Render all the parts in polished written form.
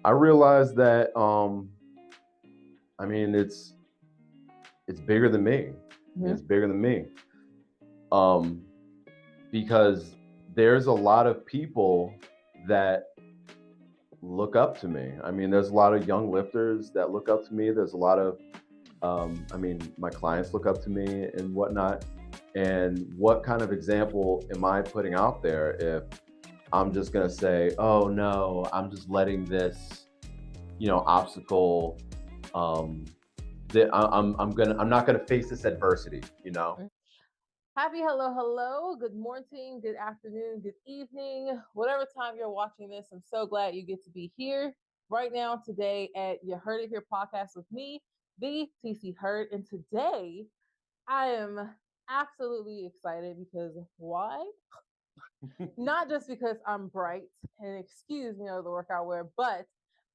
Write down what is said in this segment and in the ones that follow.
I realized that I mean it's bigger than me. Mm-hmm. It's bigger than me. Um, because there's a lot of people that look up to me. I mean, there's a lot of young lifters that look up to me. There's a lot of I mean, my clients look up to me and whatnot. And what kind of example am I putting out there if I'm just gonna say, "Oh no, I'm just letting this, obstacle. Um, that I'm not gonna face this adversity." Happy hello. Good morning, good afternoon, good evening, whatever time you're watching this. I'm so glad you get to be here right now today at You Heard It Here podcast with me, the TC Heard. And today I am absolutely excited because why? Not just because I'm bright and excuse me of the workout wear, but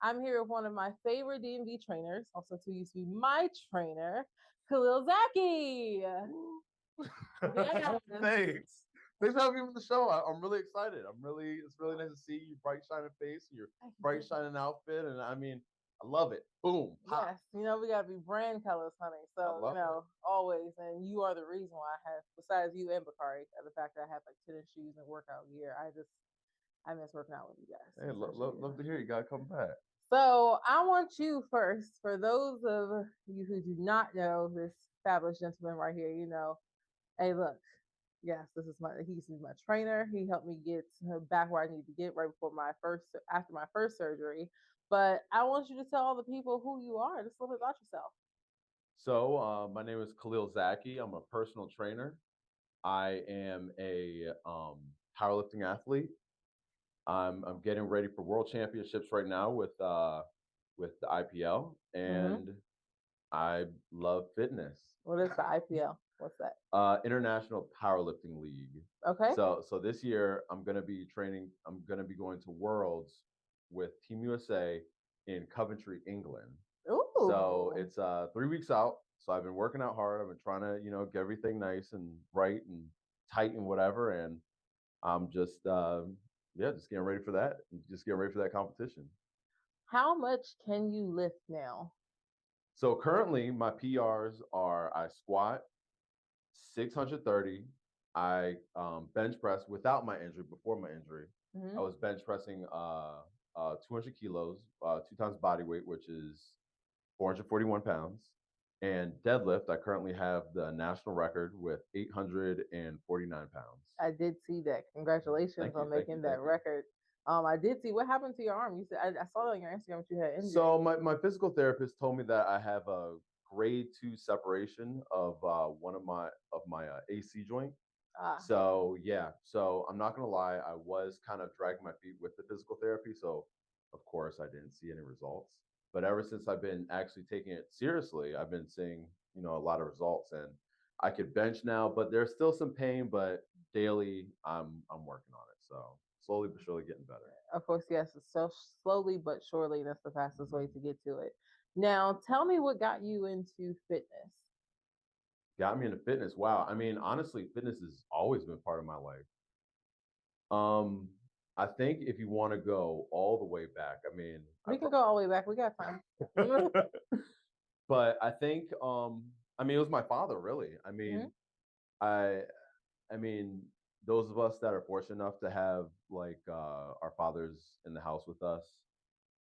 I'm here with one of my favorite DMV trainers, also to used to be my trainer, Kalil Zaky. Yes. Thanks. Thanks for having me on the show. I'm really excited. It's really nice to see your bright shining face and your bright shining outfit. And I mean, I love it. Boom, pop. Yes, we gotta be brand colors, honey. I So, love it. always, and you are the reason why I have, besides you and Bakari, the fact that I have like tennis shoes and workout gear. I miss working out with you guys. Hey, love to hear you. Gotta come back. So I want you first, for those of you who do not know this fabulous gentleman right here, hey, look, yes, he used to be my trainer. He helped me get back where I need to get right before after my first surgery. But I want you to tell all the people who you are, just a little bit about yourself. So, my name is Kalil Zaky. I'm a personal trainer. I am a powerlifting athlete. I'm getting ready for world championships right now with the IPL, Mm-hmm. and I love fitness. What is the IPL? What's that? International Powerlifting League. Okay. So this year I'm gonna be training. I'm gonna be going to Worlds with Team USA in Coventry, England. So Ooh. it's 3 weeks out. So I've been working out hard. I've been trying to get everything nice and right and tight and whatever. And I'm just yeah, just getting ready for that. Just getting ready for that competition. How much can you lift now? So currently my PRs are I squat 630. I bench press without my injury. Before my injury, I Mm-hmm. was bench pressing 200 kilos, 2 times body weight, which is 441 pounds. And deadlift, I currently have the national record with 849 pounds. I did see that. Congratulations Thank you, on thank you, making that thank you. record. I did see what happened to your arm. You said I saw that on your Instagram that you had injury. So my physical therapist told me that I have a grade 2 separation of one of my AC joint. Ah, So yeah, so I'm not gonna lie, I was kind of dragging my feet with the physical therapy. So of course I didn't see any results. But ever since I've been actually taking it seriously, I've been seeing, a lot of results, and I could bench now, but there's still some pain, but daily I'm working on it. So slowly but surely getting better. of course, yes. It's so slowly but surely, that's the fastest way to get to it. Now, tell me what got you into fitness. Got me into fitness. Wow. I mean, honestly, fitness has always been part of my life. Um, I think if you want to go all the way back, I mean, We can go all the way back. We got time. but I think I mean it was my father really. Mm-hmm. I I mean those of us that are fortunate enough to have like our fathers in the house with us,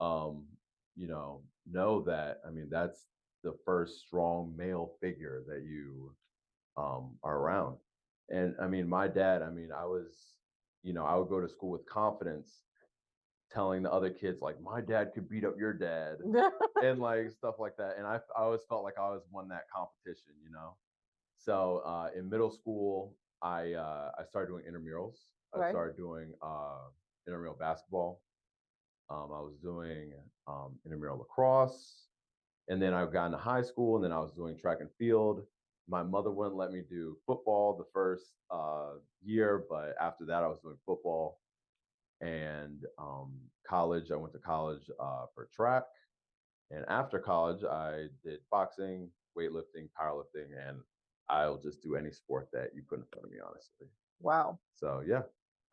um, know that I mean that's the first strong male figure that you are around. And I mean my dad, I mean I was, I would go to school with confidence telling the other kids like my dad could beat up your dad and like stuff like that. And I always felt like I was won that competition. So in middle school, I started doing intramurals. I Right. started doing intramural basketball. I was doing intramural lacrosse, and then I got into high school, and then I was doing track and field. My mother wouldn't let me do football the first year, but after that, I was doing football. And college, I went to college for track. And after college, I did boxing, weightlifting, powerlifting, and I'll just do any sport that you put in front of me, honestly. Wow. So yeah.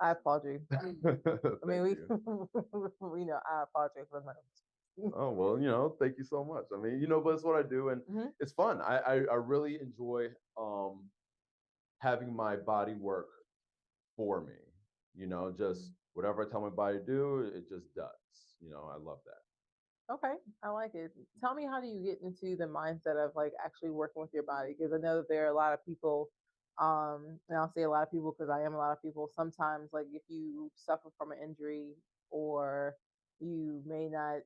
I applaud you. I mean, Thank you. we know I applaud you for my. Oh well, thank you so much. I mean, but it's what I do, and Hmm. it's fun. I really enjoy um having my body work for me. Just whatever I tell my body to do, it just does. I love that. Okay, I like it. Tell me, how do you get into the mindset of like actually working with your body? Because I know that there are a lot of people, and I'll say a lot of people because I am a lot of people. Sometimes, like if you suffer from an injury or you may not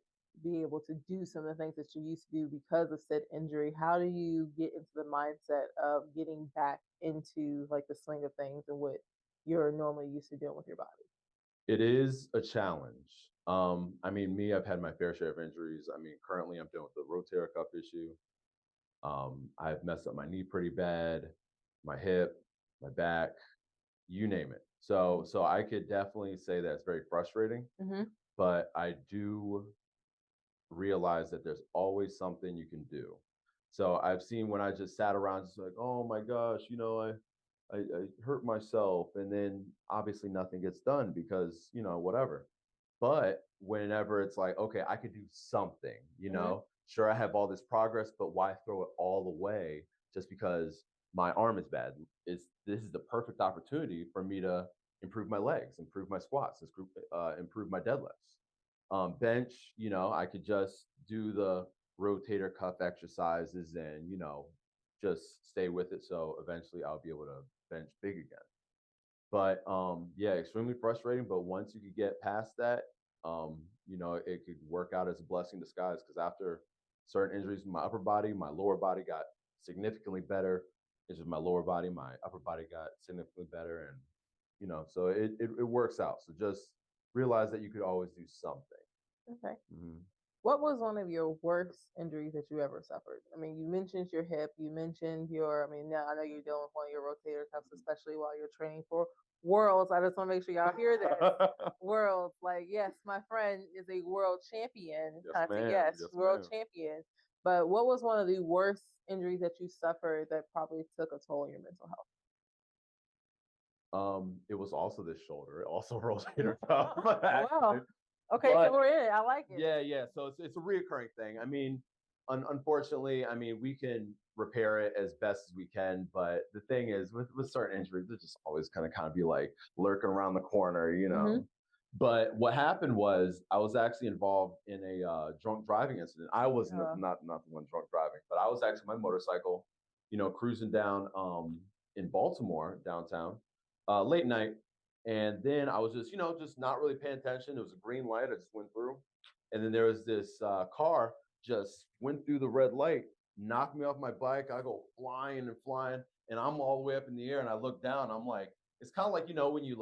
be able to do some of the things that you used to do because of said injury, how do you get into the mindset of getting back into like the swing of things and what you're normally used to doing with your body? It is a challenge. I mean, I've had my fair share of injuries. I mean, currently I'm dealing with the rotator cuff issue. I've messed up my knee pretty bad, my hip, my back, you name it. So I could definitely say that it's very frustrating, Hmm. but I do realize that there's always something you can do. So I've seen when I just sat around just like, oh my gosh, I hurt myself, and then obviously nothing gets done because whatever. But whenever it's like, okay, I could do something, Hmm. sure, I have all this progress, but why throw it all away just because my arm is bad? This is the perfect opportunity for me to improve my legs, improve my squats, improve my deadlifts. Bench, I could just do the rotator cuff exercises and just stay with it. So eventually, I'll be able to bench big again. But yeah, extremely frustrating. But once you could get past that, it could work out as a blessing in disguise. Because after certain injuries in my upper body, my lower body got significantly better. It's just my lower body, my upper body got significantly better, and so it works out. So just realize that you could always do something. Okay. Mhm. What was one of your worst injuries that you ever suffered? I mean, you mentioned your hip, you mentioned your, I mean, now I know you're dealing with one of your rotator cuffs, especially while you're training for Worlds. I just want to make sure y'all hear this. Worlds, like, yes, my friend is a world champion. Yes, I say ma'am. yes, Yes, world ma'am. champion. But what was one of the worst injuries that you suffered that probably took a toll on your mental health? It was also this shoulder. It also rotator cuff, Oh, actually. wow. Okay, so But we're in it. I like it. yeah, yeah. So it's a reoccurring thing. I mean, unfortunately, I mean, we can repair it as best as we can, but the thing is, with certain injuries, they just always kind of be like lurking around the corner. Hmm. But what happened was, I was actually involved in a drunk driving incident. I was Uh, not the one drunk driving, but I was actually on my motorcycle, cruising down in Baltimore downtown, late night, and then I was just not really paying attention. It was a green light. I just went through, and then there was this car just went through the red light, knocked me off my bike. I go flying and flying, and I'm all the way up in the air. And I look down. I'm like, it's kind of like when you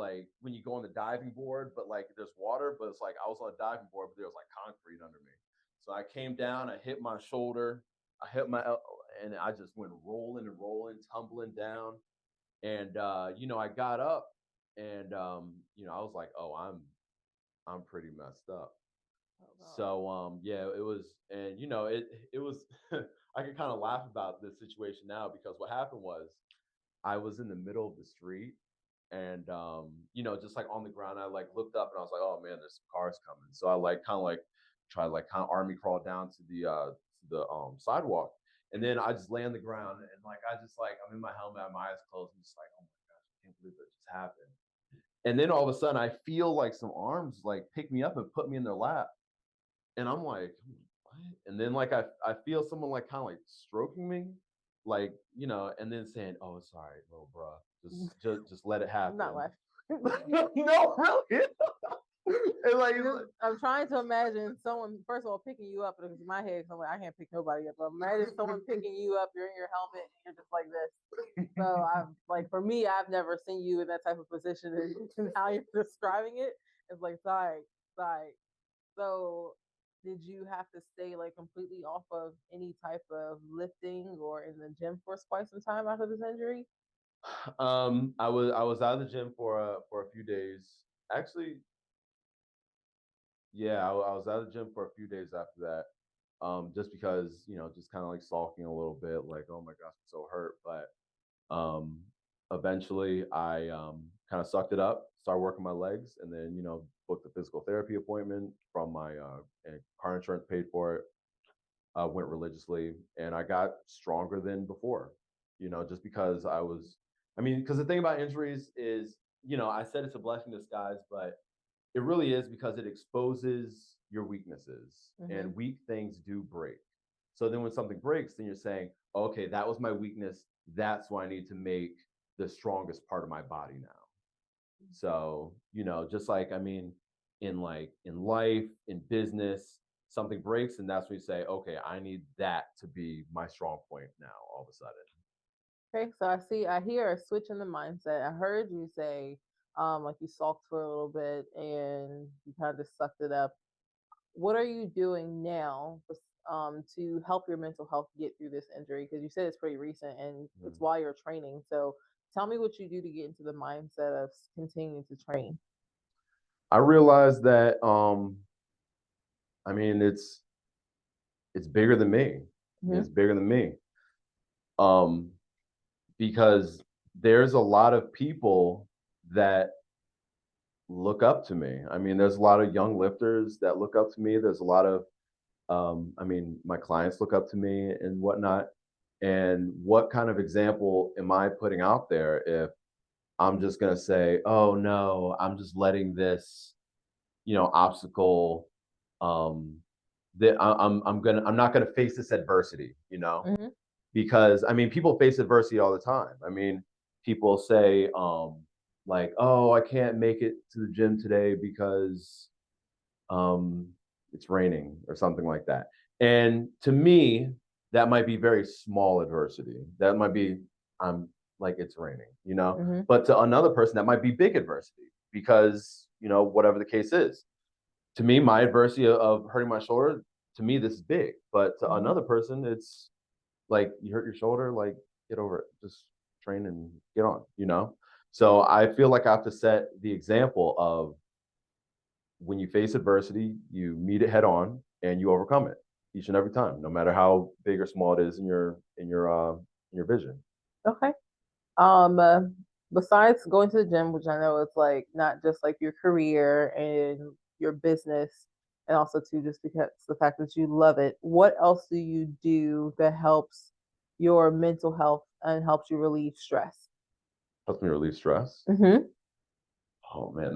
go on the diving board, but like there's water, but it's like I was on a diving board, but there was like concrete under me. So I came down. I hit my shoulder. I hit and I just went rolling and rolling, tumbling down. And I got up, and I was like, oh, I'm pretty messed up. oh, wow. So yeah, it was, and it was. I can kind of laugh about this situation now because what happened was I was in the middle of the street, and just like on the ground, I like looked up and I was like, oh man, there's some cars coming. So I like kind of like try to like kind of army crawl down to the sidewalk, and then I just lay on the ground, and like I just like I'm in my helmet, I have my eyes closed, and just like, oh my gosh, I can't believe that just happened. And then all of a sudden, I feel like some arms like pick me up and put me in their lap, and I'm like, what? And then like I feel someone like kind of like stroking me, like and then saying, "Oh, it's all right, little bro. Just let it I'm not happen." laughing. No, really. And like, I'm trying to imagine someone, first of all, picking you up because in my head, I'm like, I can't pick nobody up. But imagine someone picking you up, you're in your helmet, and you're just like this. So I'm like, for me, I've never seen you in that type of position, and how you're describing it, it's like, sorry, sorry. So did you have to stay like completely off of any type of lifting or in the gym for quite some time after this injury? I was out of the gym for a few days. Actually, yeah, I was out of the gym for a few days after that. Just because just kind of like sulking a little bit, like, oh my gosh, I'm so hurt. But eventually, I kind of sucked it up, started working my legs, and then booked a physical therapy appointment from my and car insurance paid for it. Went religiously, and I got stronger than before. Just because I was. I mean, because the thing about injuries is, I said it's a blessing in disguise, but it really is because it exposes your weaknesses, Mm-hmm. and weak things do break. So then when something breaks, then you're saying, okay, that was my weakness. That's why I need to make the strongest part of my body now. So, just like, I mean, in life, in business, something breaks, and that's when you say, okay, I need that to be my strong point now, all of a sudden. Okay, so I hear a switch in the mindset. I heard you say, like you sulked for a little bit and you kind of just sucked it up. What are you doing now, to help your mental health get through this injury? Because you said it's pretty recent and it's Mm. while you're training. So tell me what you do to get into the mindset of continuing to train. I realized that I mean it's bigger than me. I mean, Hmm. it's bigger than me. Um because there's a lot of people that look up to me. I mean, there's a lot of young lifters that look up to me. There's a lot of, I mean, my clients look up to me and whatnot. And what kind of example am I putting out there if I'm just going to say, oh no, I'm just letting this, obstacle, um, that I'm not gonna face this adversity, Hmm. because I mean, people face adversity all the time. I mean, people say, like, "Oh, I can't make it to the gym today because um, it's raining," or something like that. And to me, that might be very small adversity. That might be, I'm like, it's raining. Hmm. But to another person, that might be big adversity because whatever the case is. To me, my adversity of hurting my shoulder, to me, this is big. But to Hmm. another person, it's like, you hurt your shoulder, like, get over it. Just train and get on. So I feel like I have to set the example of when you face adversity, you meet it head on and you overcome it each and every time, no matter how big or small it is in your vision. Okay. Um, uh, Besides going to the gym, which I know it's like not just like your career and your business, and also too just because the fact that you love it, what else do you do that helps your mental health and helps you relieve stress? Helps me release stress. Hmm. Oh man,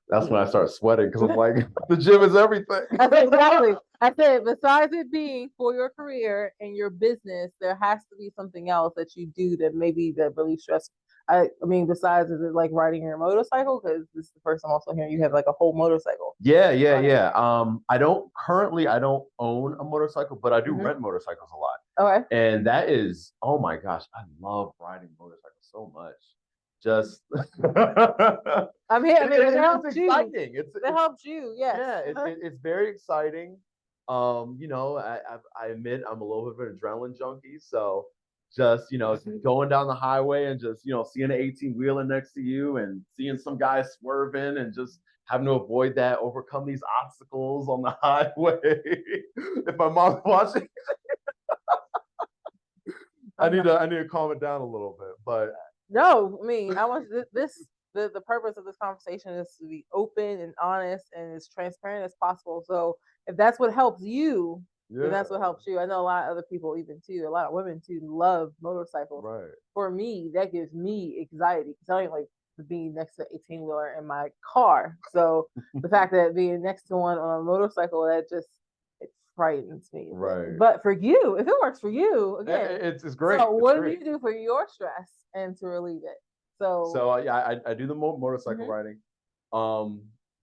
that's when I start sweating because I'm like, the gym is everything. I said exactly. I said besides it being for your career and your business, there has to be something else that you do that maybe that really stress. I mean, besides, is it like riding your motorcycle? Because this is the first time also hearing you have like a whole motorcycle. Yeah, yeah, Right. yeah. I don't own a motorcycle, but I do Hmm. rent motorcycles a lot. Okay. And that is, oh my gosh, I love riding motorcycles so much. Just I'm here. I mean, it it's helps you. exciting. That helps you. Yes. Yeah, Uh-huh. it's very exciting. I admit I'm a little bit of an adrenaline junkie, so just going down the highway and just seeing an 18 wheeler next to you and seeing some guy swerving and just having to avoid that, overcome these obstacles on the highway. If my mom's watching, I I'm need not. to I need to calm it down a little bit. But No, I mean, I want this. The purpose of this conversation is to be open and honest and as transparent as possible. So if that's what helps you, then yeah, that's what helps you. I know a lot of other people, even too, a lot of women too, love motorcycles. right, For me, that gives me anxiety because I don't like being next to an 18 wheeler in my car. So the fact that being next to one on a motorcycle, that just it frightens me a bit. right. But for you, if it works for you, again, It's great. so It's what do great. you do for your stress and to relieve it? So, So yeah, I do the motorcycle mhm. riding. Um,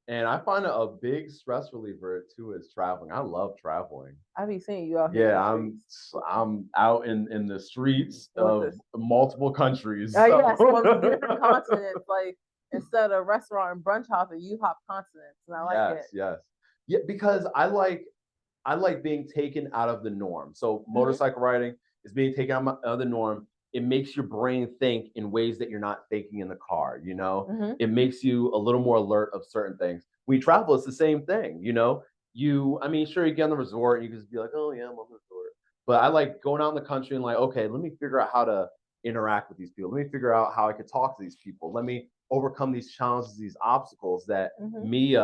and I find a big stress reliever too is traveling. I love traveling. I be seeing you out here in Yeah, the I'm streets. I'm out in the streets What's of this? multiple countries. So Yes, on different continents. Like instead of restaurant and brunch hopping, you hop continents, and I like it. yes, yes. Yeah, because I like being taken out of the norm. So Hmm. motorcycle riding is being taken out of the norm. It makes your brain think in ways that you're not thinking in the car. Hmm. It makes you a little more alert of certain things. When you travel, it's the same thing. I mean, sure, you get on the resort and you can just be like, oh yeah, I'm on the resort. But I like going out in the country and like, okay, let me figure out how to interact with these people. Let me figure out how I could talk to these people. Let me overcome these challenges, these obstacles that Mhm. me,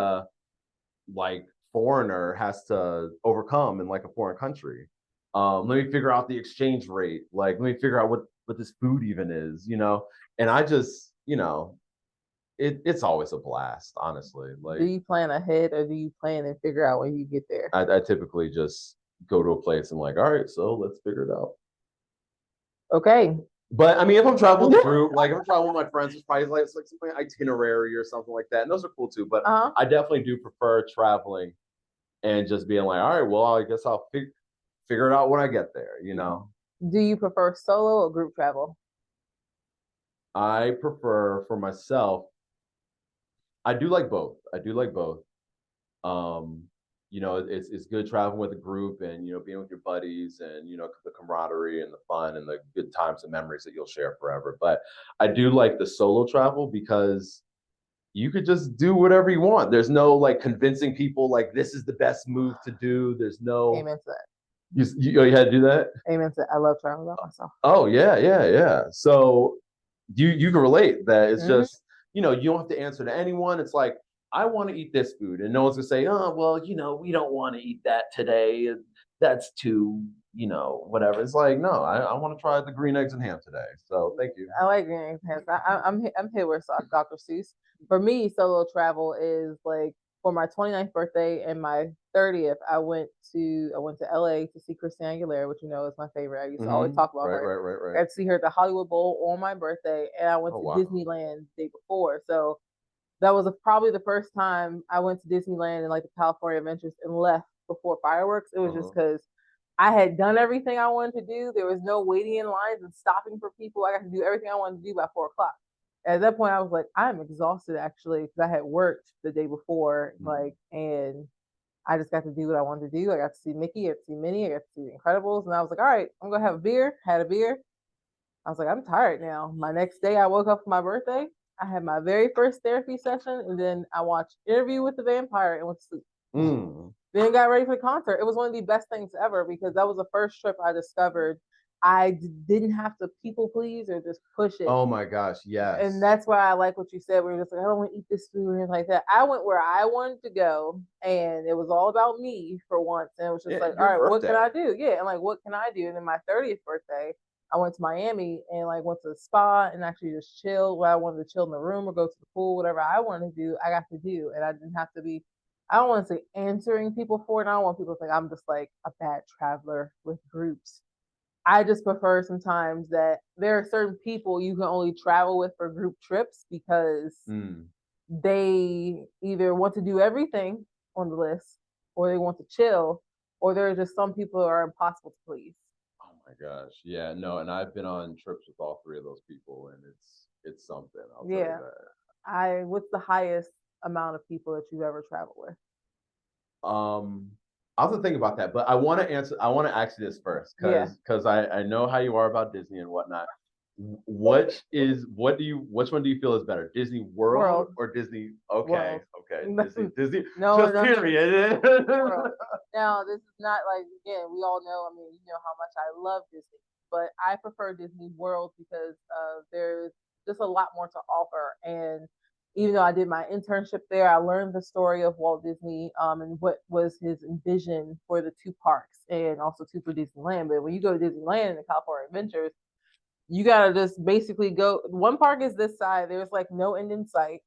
like foreigner, has to overcome in like a foreign country. Let me figure out the exchange rate. Like, let me figure out what this food even is, you know. And I just, you know, it's always a blast, honestly. Do Like, you plan ahead or do you plan and figure out when you get there? I typically just go to a place and like, all right, so let's figure it out. Okay. But I mean, if I'm traveling with a group, like if I'm traveling with my friends, it's probably like it's like some itinerary or something like that. And those are cool too. But Uh-huh. I definitely do prefer traveling and just being like, all right, well, I guess I'll figure it out when I get there, you know. Do you prefer solo or group travel? I prefer for myself, I do like both. I do like both. Um, you know, it's good traveling with a group and you know being with your buddies and you know the camaraderie and the fun and the good times and memories that you'll share forever. But I do like the solo travel because you could just do whatever you want. There's no like convincing people like this is the best move to do. There's no Amen to that. you had to do that. Amen to that. I love traveling by myself. Oh yeah, yeah, yeah. So you can relate that it's Mhm. just you know you don't have to answer to anyone. It's like I want to eat this food, and no one's gonna say, oh well, you know we don't want to eat that today. That's too you know whatever. It's like no, I want to try the green eggs and ham today. So thank you. I like green eggs and ham. I'm here with Dr. Seuss. For me, solo travel is like for my 29th birthday and my 30th. I went to LA to see Christina Aguilera, which you know is my favorite. I used to always talk about Right, her. right, right, I right. got to see her at the Hollywood Bowl on my birthday, and I went Oh to wow. Disneyland the day before. So that was probably the first time I went to Disneyland and like the California Adventures and left before fireworks. It was just Uh-huh. because I had done everything I wanted to do. There was no waiting in lines and stopping for people. I got to do everything I wanted to do by 4 o'clock. At that point, I was like, I'm exhausted actually because I had worked the day before, Mhm. and I just got to do what I wanted to do. I got to see Mickey, I got to see Minnie, I got to see the Incredibles, and I was like, all right, I'm gonna have a beer. Had a beer. I was like, I'm tired now. My next day, I woke up for my birthday. I had my very first therapy session, and then I watched Interview with the Vampire and went to sleep. Mm. Then got ready for the concert. It was one of the best things ever because that was the first trip I discovered didn't have to people please or just push it. Oh my gosh, And yes. that's why I like what you said. We were just like, I don't want to eat this food or anything like that. I went where I wanted to go, and it was all about me for once. And it was just Yeah, like, all your right, what can birthday. I do? Yeah, and like, what can I do? And then my 30th birthday, I went to Miami and like went to the spa and actually just chill. Where I wanted to chill in the room or go to the pool, whatever I wanted to do, I got to do, and I didn't have to be. I don't want to say answering people for it. I don't want people to think I'm just like a bad traveler with groups. I just prefer sometimes that there are certain people you can only travel with for group trips because Mm. they either want to do everything on the list or they want to chill, or there are just some people who are impossible to please. Oh my gosh. Yeah, no, and I've been on trips with all three of those people and it's something, I'll tell you Yeah. that. What's the highest amount of people that you've ever traveled with? Um, I'll have to think about that, but I want to ask you this first Yeah. because I know how you are about Disney and whatnot. Which one do you feel is better? Disney World World. or Disney okay, World. okay. no, Disney no, just no. period. World. Now, this is not like again, we all know. I mean, you know how much I love Disney, but I prefer Disney World because there's just a lot more to offer. And even though I did my internship there, I learned the story of Walt Disney and what was his vision for the two parks and also two for Disneyland. But when you go to Disneyland and the California Adventures, you gotta just basically go. One park is this side. There's like no end in sight,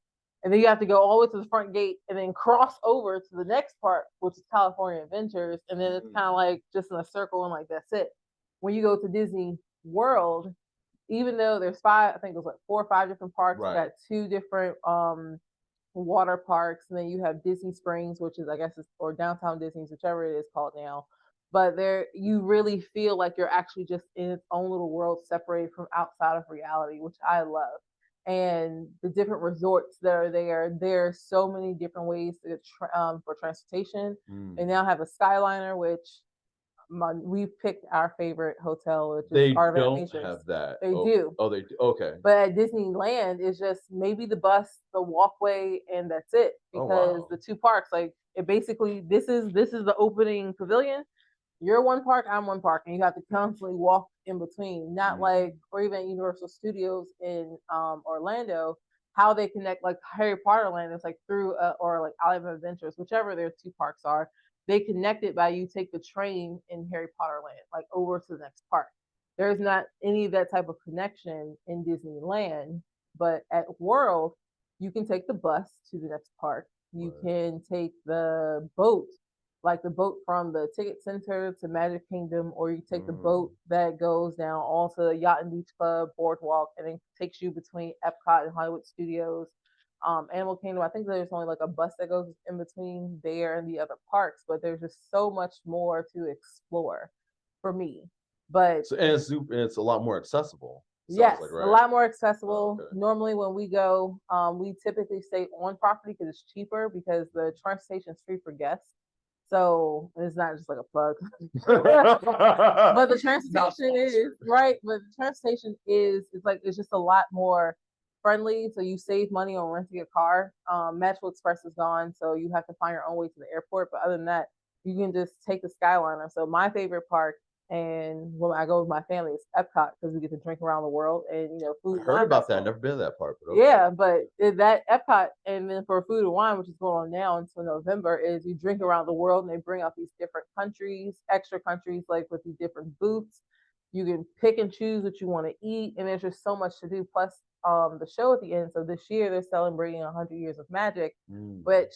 and then you have to go all the way to the front gate and then cross over to the next park, which is California Adventures, and then it's Mhm. kind of like just in a circle and like that's it. When you go to Disney World, even though there's five, I think there's like 4 or 5 different parks. You Right. got 2 different water parks, and then you have Disney Springs, which is I guess it's or downtown Disney's, whichever it is called now. But there, you really feel like you're actually just in its own little world, separated from outside of reality, which I love. And the different resorts that are there, there's so many different ways to for transportation. They Mm. now have a Skyliner, which we picked our favorite hotel, which is They Art of don't Animatrix. have that. They Oh, do, oh, they do. Okay. but at Disneyland, it's just maybe the bus, the walkway, and that's it. Oh Because wow. the two parks, like it basically, this is the opening pavilion. You're one park, I'm one park, and you have to constantly walk in between. Not like, Mm. or even Universal Studios in Orlando. how they connect, like Harry Potter Land is like through or like Island of Adventures, whichever their two parks are. They connect it by you take the train in Harry Potter Land, like over to the next park. There's not any of that type of connection in Disneyland, but at World, you can take the bus to the next park. You Right. can take the boat, like the boat from the ticket center to Magic Kingdom, or you take the boat that goes down onto the Yacht and Beach Club boardwalk and then takes you between Epcot and Hollywood Studios. Animal Kingdom, I think there's only like a bus that goes in between there and the other parks, but there's just so much more to explore for me. But So and it's a lot more accessible. Sounds yes, like, a right? lot more Oh, accessible. okay. Normally, when we go, we typically stay on property because it's cheaper because the transportation is free for guests. So it's not just like a plug, but the transportation is right. But the transportation is it's like it's just a lot more friendly. So you save money on renting a car. Metro Express is gone, so you have to find your own way to the airport. But other than that, you can just take the Skyliner. So my favorite park, and when I go with my family, it's Epcot because we get to drink around the world and I food and heard wine about that. I've festival. never been to that part, but okay. Yeah, but that Epcot and then for food and wine, which is going on now until November, is you drink around the world and they bring out these different countries, extra countries, like with these different booths. You can pick and choose what you want to eat, and there's just so much to do. Plus, the show at the end. So this year they're celebrating 100 years of magic, which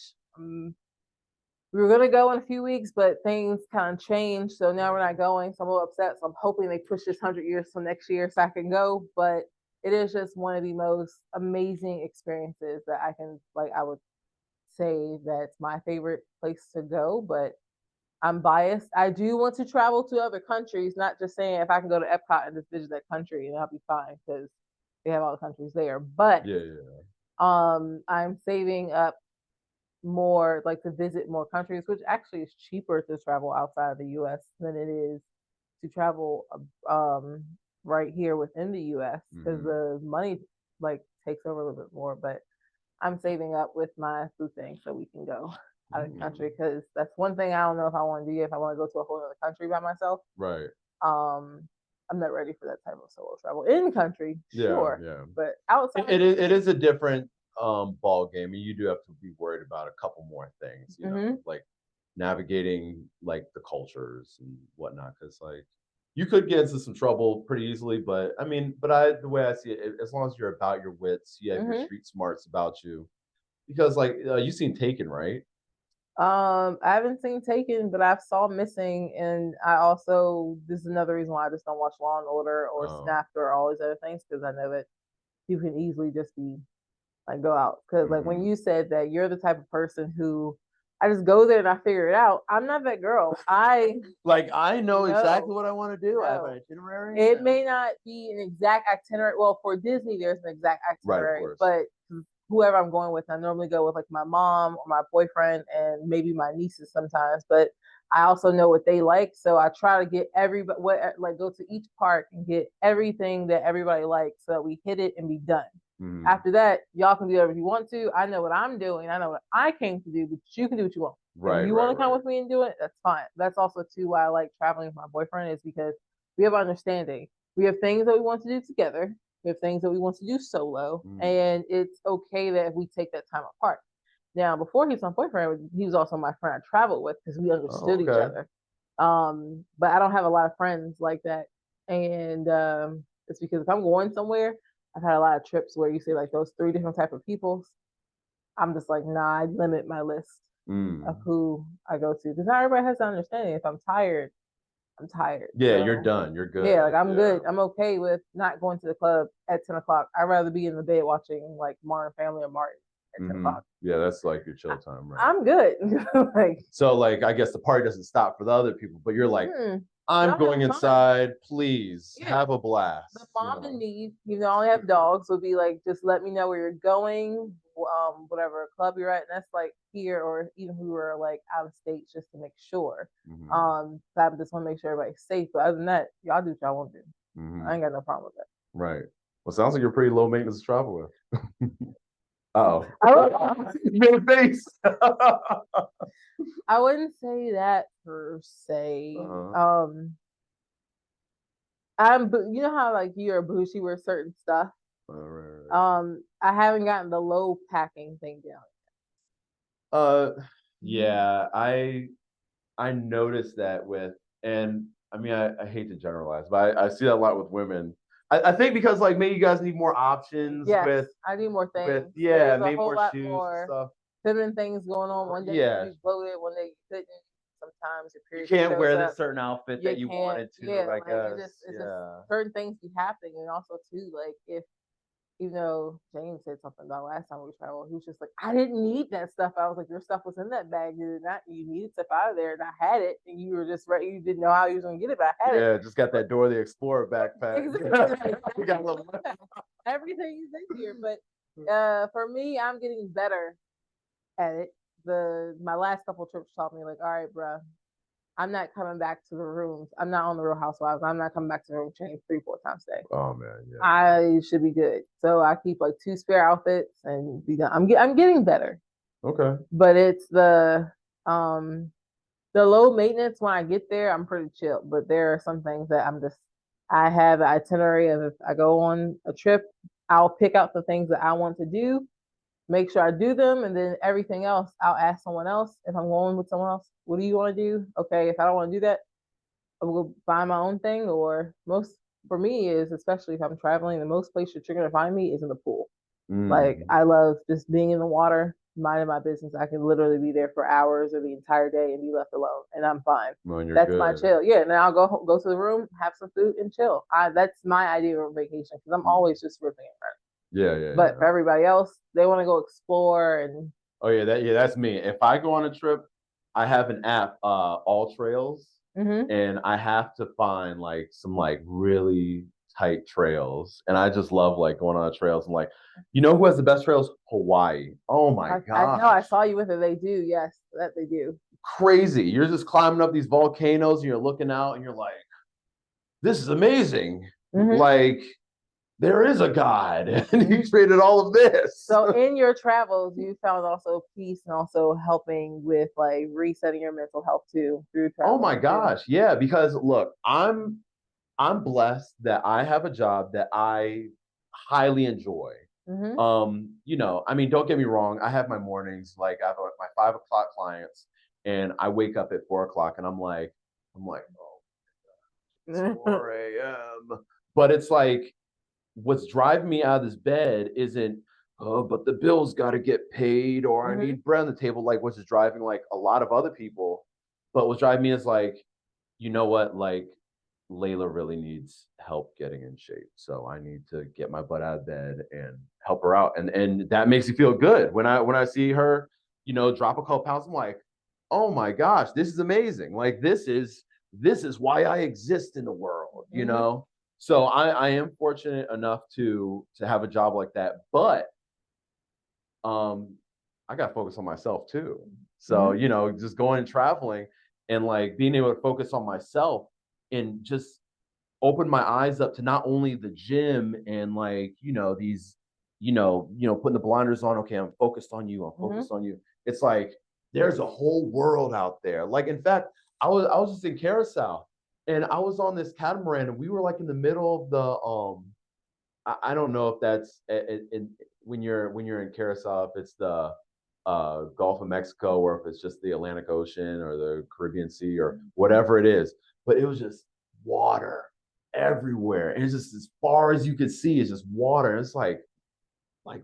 we were gonna go in a few weeks, but things kind of changed. So now we're not going. So I'm a little upset. So I'm hoping they push this 100 years till next year so I can go. But it is just one of the most amazing experiences that I can like. I would say that's my favorite place to go, but I'm biased. I do want to travel to other countries, not just saying if I can go to Epcot and just visit that country and I'll be fine because they have all the countries there. But Yeah, yeah. I'm saving up more like to visit more countries, which actually is cheaper to travel outside of the US than it is to travel right here within the US because the money like takes over a little bit more. But I'm saving up with my food thing so we can go out of the country because that's one thing I don't know if I want to do if I want to go to a whole other country by myself. Right. Um, I'm not ready for that type of solo travel in country, Yeah, sure, yeah. but outside. It is a different ball game, and you do have to be worried about a couple more things, like navigating like the cultures and whatnot. Because like you could get into some trouble pretty easily, but I mean, the way I see it, as long as you're about your wits, you have your street smarts about you. Because like you seen Taken, right? I haven't seen Taken, but I've saw Missing, and I also this is another reason why I just don't watch Law and Order or Oh, Snapped or all these other things because I know that you can easily just be like go out. Because like when mhm. you said that you're the type of person who I just go there and I figure it out. I'm not that girl. I Like I know exactly no what I want to do. I have an no. itinerary. It may not be an exact itinerary. Well, for Disney, there's an exact Right, of itinerary, course. but whoever I'm going with, I normally go with like my mom or my boyfriend and maybe my nieces sometimes. But I also know what they like, so I try to get everybody like go to each park and get everything that everybody likes, so that we hit it and be done. Mhm. After that, y'all can do whatever you want to. I know what I'm doing. I know what I came to do, but you can do what you want. If Right, you right, want to come right. with me and do it, that's fine. That's also too why I like traveling with my boyfriend is because we have understanding. We have things that we want to do together. We have things that we want to do solo, Mm. and it's okay that if we take that time apart. Now, before he was my boyfriend, he was also my friend I traveled with because we Oh, understood each okay. other. But I don't have a lot of friends like that, and it's because if I'm going somewhere, I've had a lot of trips where you see like those three different type of people. I'm just like, nah, I limit my list of Mm. who I go to because not everybody has to understanding. If I'm tired, I'm tired. Yeah, you're So done. You're yeah, like good. I'm Yeah. good. I'm okay with not going to the club at 10 o'clock. I'd rather be in the bed watching like Modern Family or Martin at 10 o'clock. Yeah, that's like your chill time, right? I'm good. like, So like I guess the party doesn't stop for the other people, but you're like, I'm y'all have going fun. inside, please Yeah. have a The blast, mom in me, even though I only have dogs, would be like, just let me know where you're going, whatever club you're at. And that's like here, or even if we were like out of state, just to make sure. Mhm. So I just want to make sure everybody's safe. But other than that, y'all do what y'all want to do. I Mhm. ain't got no problem with that. Right. Well, sounds like you're pretty low maintenance to travel with. Oh. I would, Your face. I wouldn't say that per se. Uh-huh. You know how like you're bougie with certain stuff. Right, right, right. I haven't gotten the low packing thing down. Uh, Mhm. yeah, I noticed that with, and I mean, I hate to generalize, but I see that a lot with women. I think because like maybe you guys need more options Yes, I need more with things. yeah, There's a maybe whole more lot shoes and more stuff. feminine things going on. One day you can Yeah, be bloated, one day you couldn't. Sometimes your you period can't shows wear this up. certain outfit You that you can't. wanted to, Yeah, I like guess. it's just Yeah. certain things be happening, and also too, like if you know, James said something about last time we traveled. He was just like, I didn't need that stuff. I was like, your stuff was in that bag. Did it not? You needed stuff out of there, and I had it, and you were just right. You didn't know how you was gonna get it, but I had it. Yeah, just got But that Dora the Explorer backpack. exactly, We got a little everything is in here. But for me, I'm getting better at it. The my last couple trips taught me like, all right, bro, I'm not coming back to the rooms. I'm not on the Real Housewives. I'm not coming back to the room change 3, 4 times a day. Oh man, yeah. I should be good. So I keep like 2 spare outfits and be done. I'm getting better, Okay. but it's um the low maintenance when I get there. I'm pretty chill, but there are some things that I have an itinerary of if I go on a trip, I'll pick out the things that I want to do, make sure I do them, and then everything else I'll ask someone else if I'm going with someone else. What do you want to do? Okay, if I don't want to do that, I will find my own thing. Or most for me is especially if I'm traveling, the most place you're gonna find me is in the pool. Like Mm. I love just being in the water, minding my business. I can literally be there for hours or the entire day and be left alone, and I'm fine. When you're That's my good. chill. Yeah, and then I'll go to the room, have some food, and chill. That's my idea of a vacation because I'm always just ripping it. Yeah, yeah, But for yeah. everybody else, they want to go explore and Oh yeah, that's me. If I go on a trip, I have an app, All Trails, mm-hmm, and I have to find like some like really tight trails. And I just love like going on trails and like, you know who has the best trails? Hawaii. Oh my I know I gosh. saw you with it. They do, yes, that they do. Crazy. You're just climbing up these volcanoes and you're looking out and you're like, this is amazing. Mm-hmm, Like there is a God and mm-hmm. he created all of this. So in your travels, you found also peace and also helping with like resetting your mental health too through Oh my traveling too. gosh. Yeah, because look, I'm blessed that I have a job that I highly enjoy. Mm-hmm. I mean, don't get me wrong. I have my mornings, like I have my 5 o'clock clients, and I wake up at 4 o'clock, and I'm like, oh, it's 4 a.m. But it's like, what's driving me out of this bed isn't, oh, but the bills got to get paid, or I mm-hmm. need bread on the table, like what's driving like a lot of other people. But what's driving me is like, you know what, like Layla really needs help getting in shape. So I need to get my butt out of bed and help her out. And that makes me feel good. When I see her, drop a couple pounds, I'm like, oh my gosh, this is amazing. Like this is why I exist in the world. Mm-hmm. So I am fortunate enough to have a job like that. But um I got to focus on myself too. So, Mm-hmm. just going and traveling and like being able to focus on myself and just open my eyes up to not only the gym and like, these, putting the blinders on. Okay, I'm focused on you. I'm Mm-hmm. focused on you. It's like there's a whole world out there. Like, in fact, I was just in Carousel and I was on this catamaran and we were like in the middle of the I don't know if that's when you're in Carousel, if it's the Gulf of Mexico or if it's just the Atlantic Ocean or the Caribbean Sea or whatever it is. But it was just water everywhere. And it's just as far as you could see, it's just water. And it's like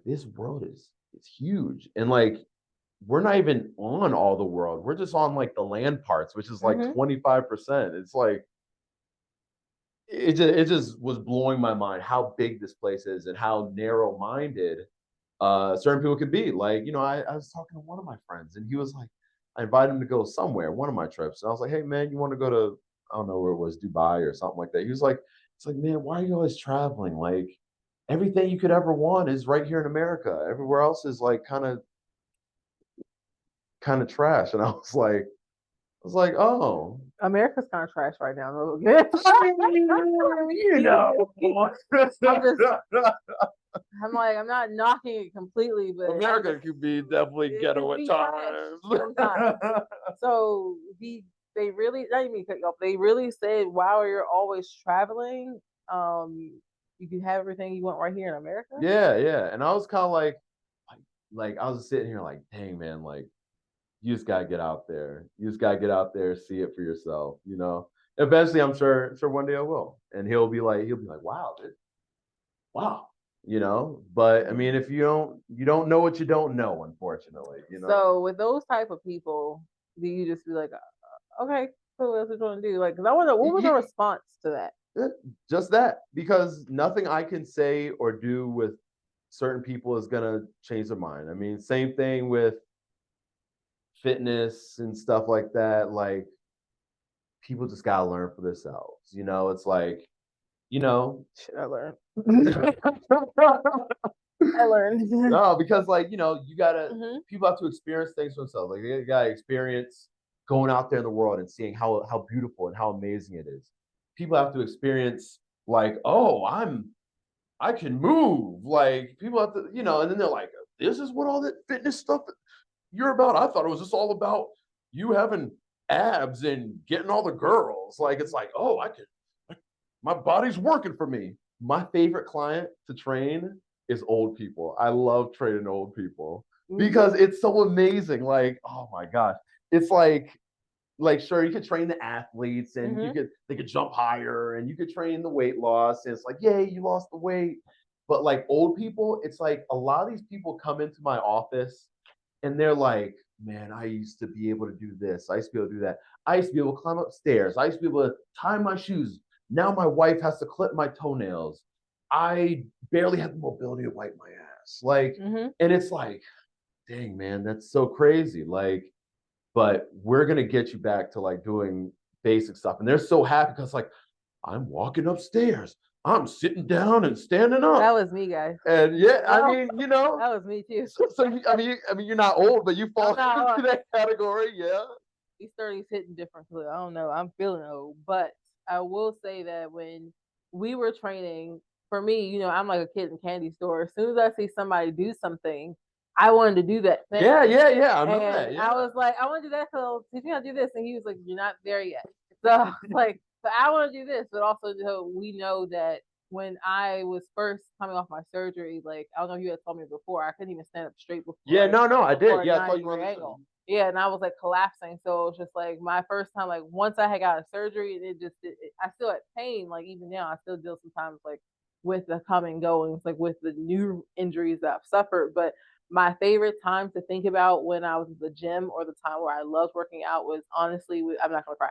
this world is huge. And like we're not even on all the world. We're just on like the land parts, which is like Mm-hmm. 25%. It's like it just was blowing my mind how big this place is and how narrow minded certain people could be. Like, I was talking to one of my friends and he was like, I invited him to go somewhere, one of my trips. And I was like, hey man, you want to go to, I don't know where it was, Dubai or something like that. He was like, it's like, man, why are you always traveling? Like everything you could ever want is right here in America. Everywhere else is like kind of trash. And I was like, oh. America's kind of trash right now. you know. I'm just I'm like I'm not knocking it completely, but America could be definitely it ghetto could at be trash sometimes. times. So they really not even cut you off. They really said while you're always traveling, um, you can have everything you want right here in America. Yeah, yeah. And I was kind of like I was sitting here like, dang man, like you just gotta get out there. You just gotta get out there, see it for yourself, you know. Eventually, I'm sure one day I will. And he'll be like, wow, dude, wow, you know. But I mean, if you don't know what you don't know, unfortunately, you know. So with those type of people, do you just be like, okay, so what else you want to do? Like, because I wonder what was the response to that? Eh, just that, because nothing I can say or do with certain people is gonna change their mind. I mean, same thing with fitness and stuff like that. Like, people just gotta learn for themselves. You know, it's like, you know, Shit, I learned. I learned. no, because like, you gotta Hmm. people have to experience things for themselves. Like they gotta experience going out there in the world and seeing how beautiful and how amazing it is. People have to experience like, oh, I can move. Like people have to, and then they're like, this is what all that fitness stuff you're about. I thought it was just all about you having abs and getting all the girls. Like it's like, oh, my body's working for me. My favorite client to train is old people. I love training old people because Hmm. it's so amazing. Like, oh my gosh. It's like sure, you could train the athletes and Hmm. they could jump higher and you could train the weight loss and it's like, yay, you lost the weight. But like old people, it's like a lot of these people come into my office and they're like, man, I used to be able to do this. I used to be able to do that. I used to be able to climb upstairs. I used to be able to tie my shoes. Now my wife has to clip my toenails. I barely have the mobility to wipe my ass. Like, Hmm. and it's like, dang, man, that's so crazy. Like, but we're gonna get you back to like doing basic stuff. And they're so happy because like I'm walking upstairs. I'm sitting down and standing That up. was me, guys. And yeah, I Well, mean, that was me too. so you're not old, but you I'm fall not. into that category, yeah. These 30s hitting different. So I don't know. I'm feeling old, but I will say that when we were training, for me, I'm like a kid in a candy store. As soon as I see somebody do something, I wanted to do that thing. Yeah, yeah, yeah. I remember And that. I Yeah. was like, I want to do that. So teach me how to do this. And he was like, you're not there yet. So like, but I want to do this. But also, we know that when I was first coming off my surgery, like I don't know if you had told me before, I couldn't even stand up straight Yeah, no, I before did. a Yeah, I thought 90 you were on degree the show. angle. Yeah, and I was like collapsing. So it was just like my first time, like once I had got a surgery, I still had pain. Like even now, I still deal sometimes like with the come and goings, like with the new injuries that I've suffered. But my favorite time to think about when I was at the gym or the time where I loved working out was honestly, I'm not gonna cry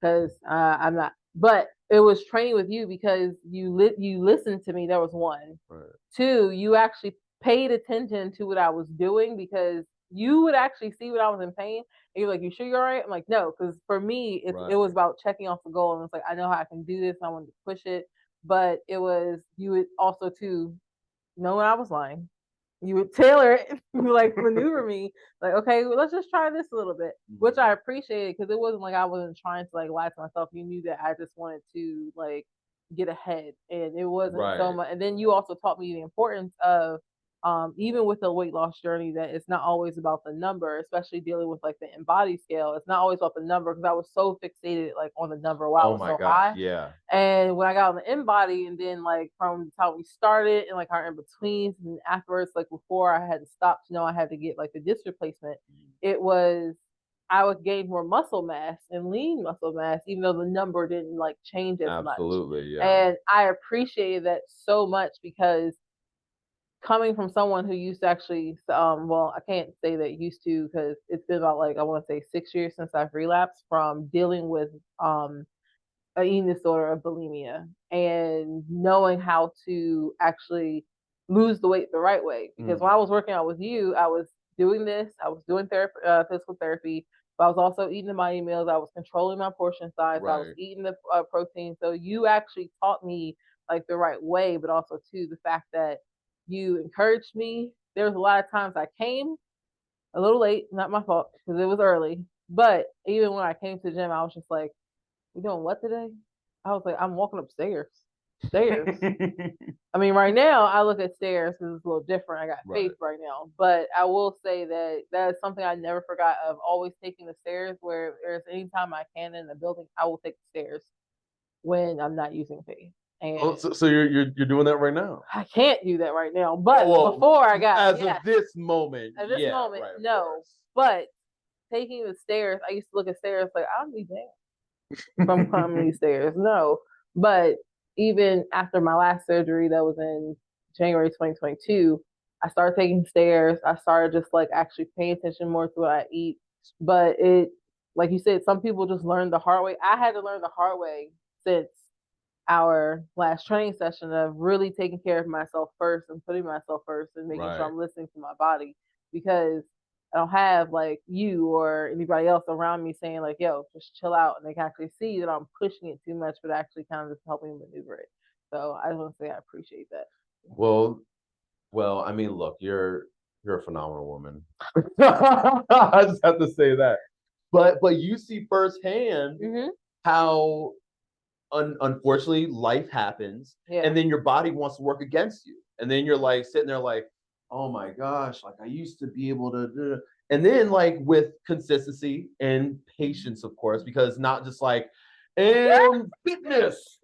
because I'm not. But it was training with you because you listened to me. That was one. Right. Two, you actually paid attention to what I was doing because you would actually see when I was in pain. And you're like, "You sure you're all right?" I'm like, "No," because for me, it Right. was about checking off the goal, and it's like I know how I can do this. And I wanted to push it, but it was you would also too know when I was lying. You would tailor it, you like maneuver me, like, okay, well, let's just try this a little bit, which I Mhm. appreciated because it wasn't like I wasn't trying to like lie to myself. You knew that I just wanted to like get ahead, and it wasn't so Right. much. And then you also taught me the importance of even with the weight loss journey that it's not always about the number, especially dealing with like the embody scale. It's not always about the number because I was so fixated like on the number while I Oh was my so gosh. high. Yeah. And when I got on the in body, and then like from the time we started and like our in betweens and afterwards, like before I had to stop to know I had to get like the disc replacement, it was I would gain more muscle mass and lean muscle mass, even though the number didn't like change as much. Absolutely. Yeah. And I appreciated that so much because coming from someone who used to actually, well, I can't say that used to because it's been about like I want to say 6 years since I've relapsed from dealing with an eating disorder of bulimia and knowing how to actually lose the weight the right way. Because when I Mhm. was working out with you, I was doing this, I was doing therapy, physical therapy, but I was also eating the mighty meals. I was controlling my portion size. I was Right. eating the protein. So you actually taught me like the right way, but also too the fact that you encouraged me. There was a lot of times I came a little late, not my fault because it was early. But even when I came to the gym, I was just like, "You doing what today?" I was like, "I'm walking upstairs." Stairs. I mean, right now I look at stairs because it's a little different. I got faith Right. right now, but I will say that that is something I never forgot of. Always taking the stairs. Where there's any time I can in the building, I will take the stairs when I'm not using faith. Oh, And so you're doing that right now? I can't do that right now. But Well, before I got, as of yeah, this moment, at this yeah, moment, right, of no. course. But taking the stairs, I used to look at stairs like I don't be damn from climbing these stairs. No. But even after my last surgery that was in January 2022, I started taking stairs. I started just like actually paying attention more to what I eat. But it, like you said, some people just learn the hard way. I had to learn the hard way since our last training session of really taking care of myself first and putting myself first and making sure Right. I'm listening to my body because I don't have like you or anybody else around me saying like, yo, just chill out. And they can actually see that I'm pushing it too much, but actually kind of just helping maneuver it. So I just want to say I appreciate that. Well, I mean, look, you're a phenomenal woman. I just have to say that. But you see firsthand Mm-hmm. how unfortunately life happens, Yeah. and then your body wants to work against you, and then you're like sitting there like, oh my gosh, like I used to be able to do. And then like with consistency and patience, of course, because not just like and fitness,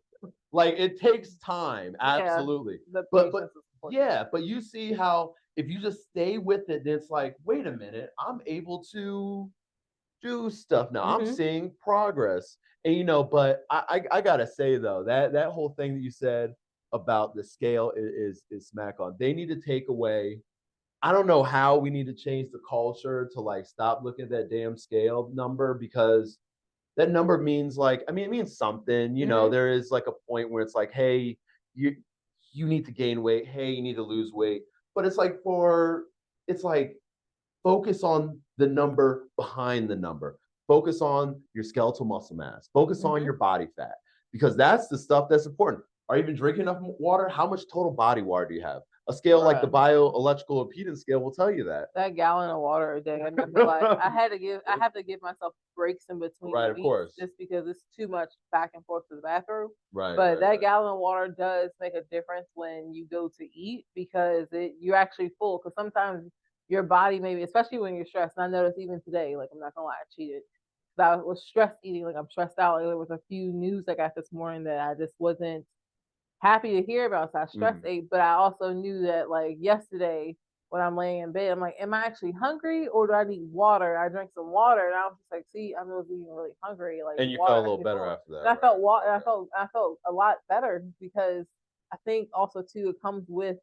like it takes time, Yeah. absolutely. The But patience is important. yeah, but you see how if you just stay with it, then it's like, wait a minute, I'm able to do stuff now. I'm Mm-hmm. seeing progress. And but I gotta say though, that whole thing that you said about the scale is smack on. They need to take away. I don't know how we need to change the culture to like stop looking at that damn scale number because that number means like, I mean, it means something. Mm-hmm. There is like a point where it's like, hey, you need to gain weight. Hey, you need to lose weight. But it's like focus on the number behind the number. Focus on your skeletal muscle mass. Focus on Mm-hmm. your body fat because that's the stuff that's important. Are you even drinking enough water? How much total body water do you have? A scale like the Bruh. bioelectrical impedance scale will tell you that. That gallon of water a day, I mean, like I have to give myself breaks in between Right, of meets course. just because it's too much back and forth to the bathroom. Right, But right, that right. gallon of water does make a difference when you go to eat because you're actually full. Because sometimes your body maybe, especially when you're stressed. And I noticed even today, like I'm not gonna lie, I cheated. 'Cause I was stress eating, like I'm stressed out. Like, there was a few news I got this morning that I just wasn't happy to hear about. So I stress Mhm. ate, but I also knew that like yesterday when I'm laying in bed, I'm like, am I actually hungry or do I need water? I drank some water and I was just like, see, I'm really being really hungry. Like And you felt water a little actually better full. after that, And I right? felt water. Okay. I felt a lot better because I think also too it comes with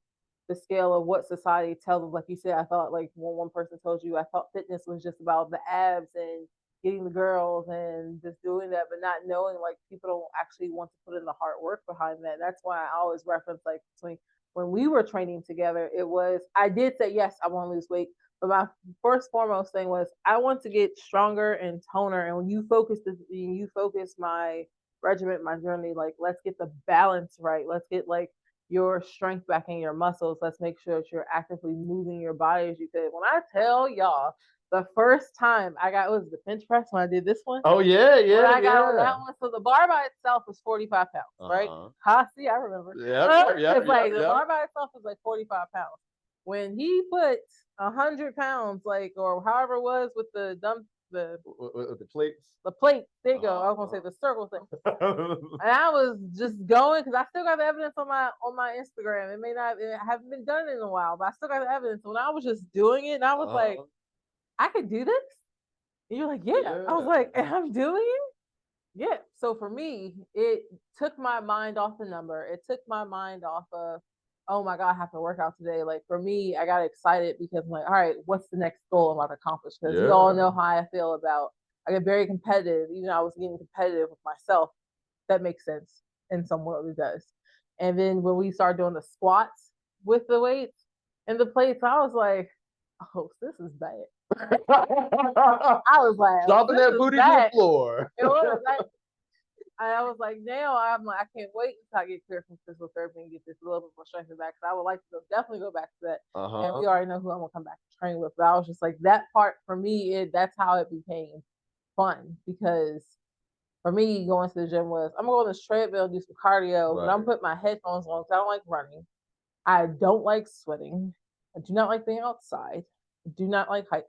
the scale of what society tells us. Like you said, I thought like when one person told you, I thought fitness was just about the abs and getting the girls and just doing that, but not knowing like people don't actually want to put in the hard work behind that. That's why I always reference like between when we were training together, it was I did say yes, I want to lose weight, but my first foremost thing was I want to get stronger and toner. And when you focus my regiment, my journey, like let's get the balance right. Let's get like your strength back in your muscles. Let's make sure that you're actively moving your body as you could. When I tell y'all, the first time I got was the bench press when I did this one. Oh yeah, When yeah, I got on yeah. that one, so the bar by itself was 45 pounds, right? Uh-huh. Ha, see, I remember. Yep, yep, yep, It's yep, like the yep. bar by itself was like 45 pounds. When he put 100 pounds, like or however it was with the dump, With the plates. the plate. There you go. I was gonna Uh-huh. say the circle thing. And I was just going because I still got the evidence on my Instagram. It may not it haven't been done in a while, but I still got the evidence. When I was just doing it, and I was like, Uh-huh. I could do this. And you're like, yeah. I was Yeah. like, and I'm doing it. Yeah. So for me, it took my mind off the number. It took my mind off of, oh my God, I have to work out today. Like for me, I got excited because I'm like, all right, what's the next goal I'm about to accomplish? Because you all know Yeah. how I feel about I get very competitive. Even though I was getting competitive with myself. That makes sense in some world it does. And then when we started doing the squats with the weights and the plates, I was like, oh, this is bad. I was like, oh, Dropping this that is booty to the bad. floor. It was. I was like, now I'm like, I can't wait until I get clear from physical therapy and get this little bit more strength back. Because I would like to definitely go back to that. And Uh-huh. we already know who I'm gonna come back to train with. But I was just like, that part for me, that's how it became fun because for me, going to the gym was I'm gonna go on this treadmill, do some cardio, but I'm Right. putting my headphones on because I don't like running. I don't like sweating. I do not like being outside. I do not like height.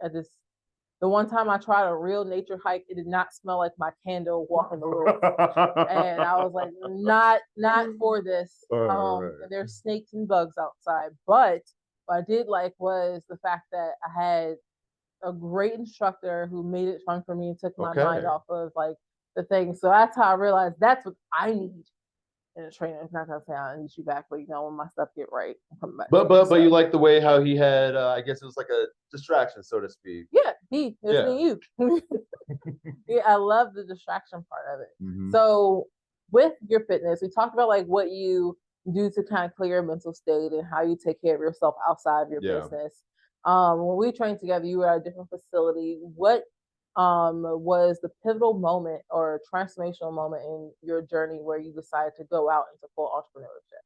The one time I tried a real nature hike, it did not smell like my candle walking the woods. And I was like, not for this. Right. And there's snakes and bugs outside. But what I did like was the fact that I had a great instructor who made it fun for me and took my mind off of like the thing. So that's how I realized that's what I need in a trainer. It's not gonna say I need you back, but when my stuff get right, I'm coming back. But you like the way how he had I guess it was like a distraction, so to speak. Yeah, it's me and you. Yeah, I love the distraction part of it. Mm-hmm. So with your fitness, we talked about like what you do to kind of clear your mental state and how you take care of yourself outside of your business. When we trained together, you were at a different facility. What was the pivotal moment or transformational moment in your journey where you decided to go out into full entrepreneurship?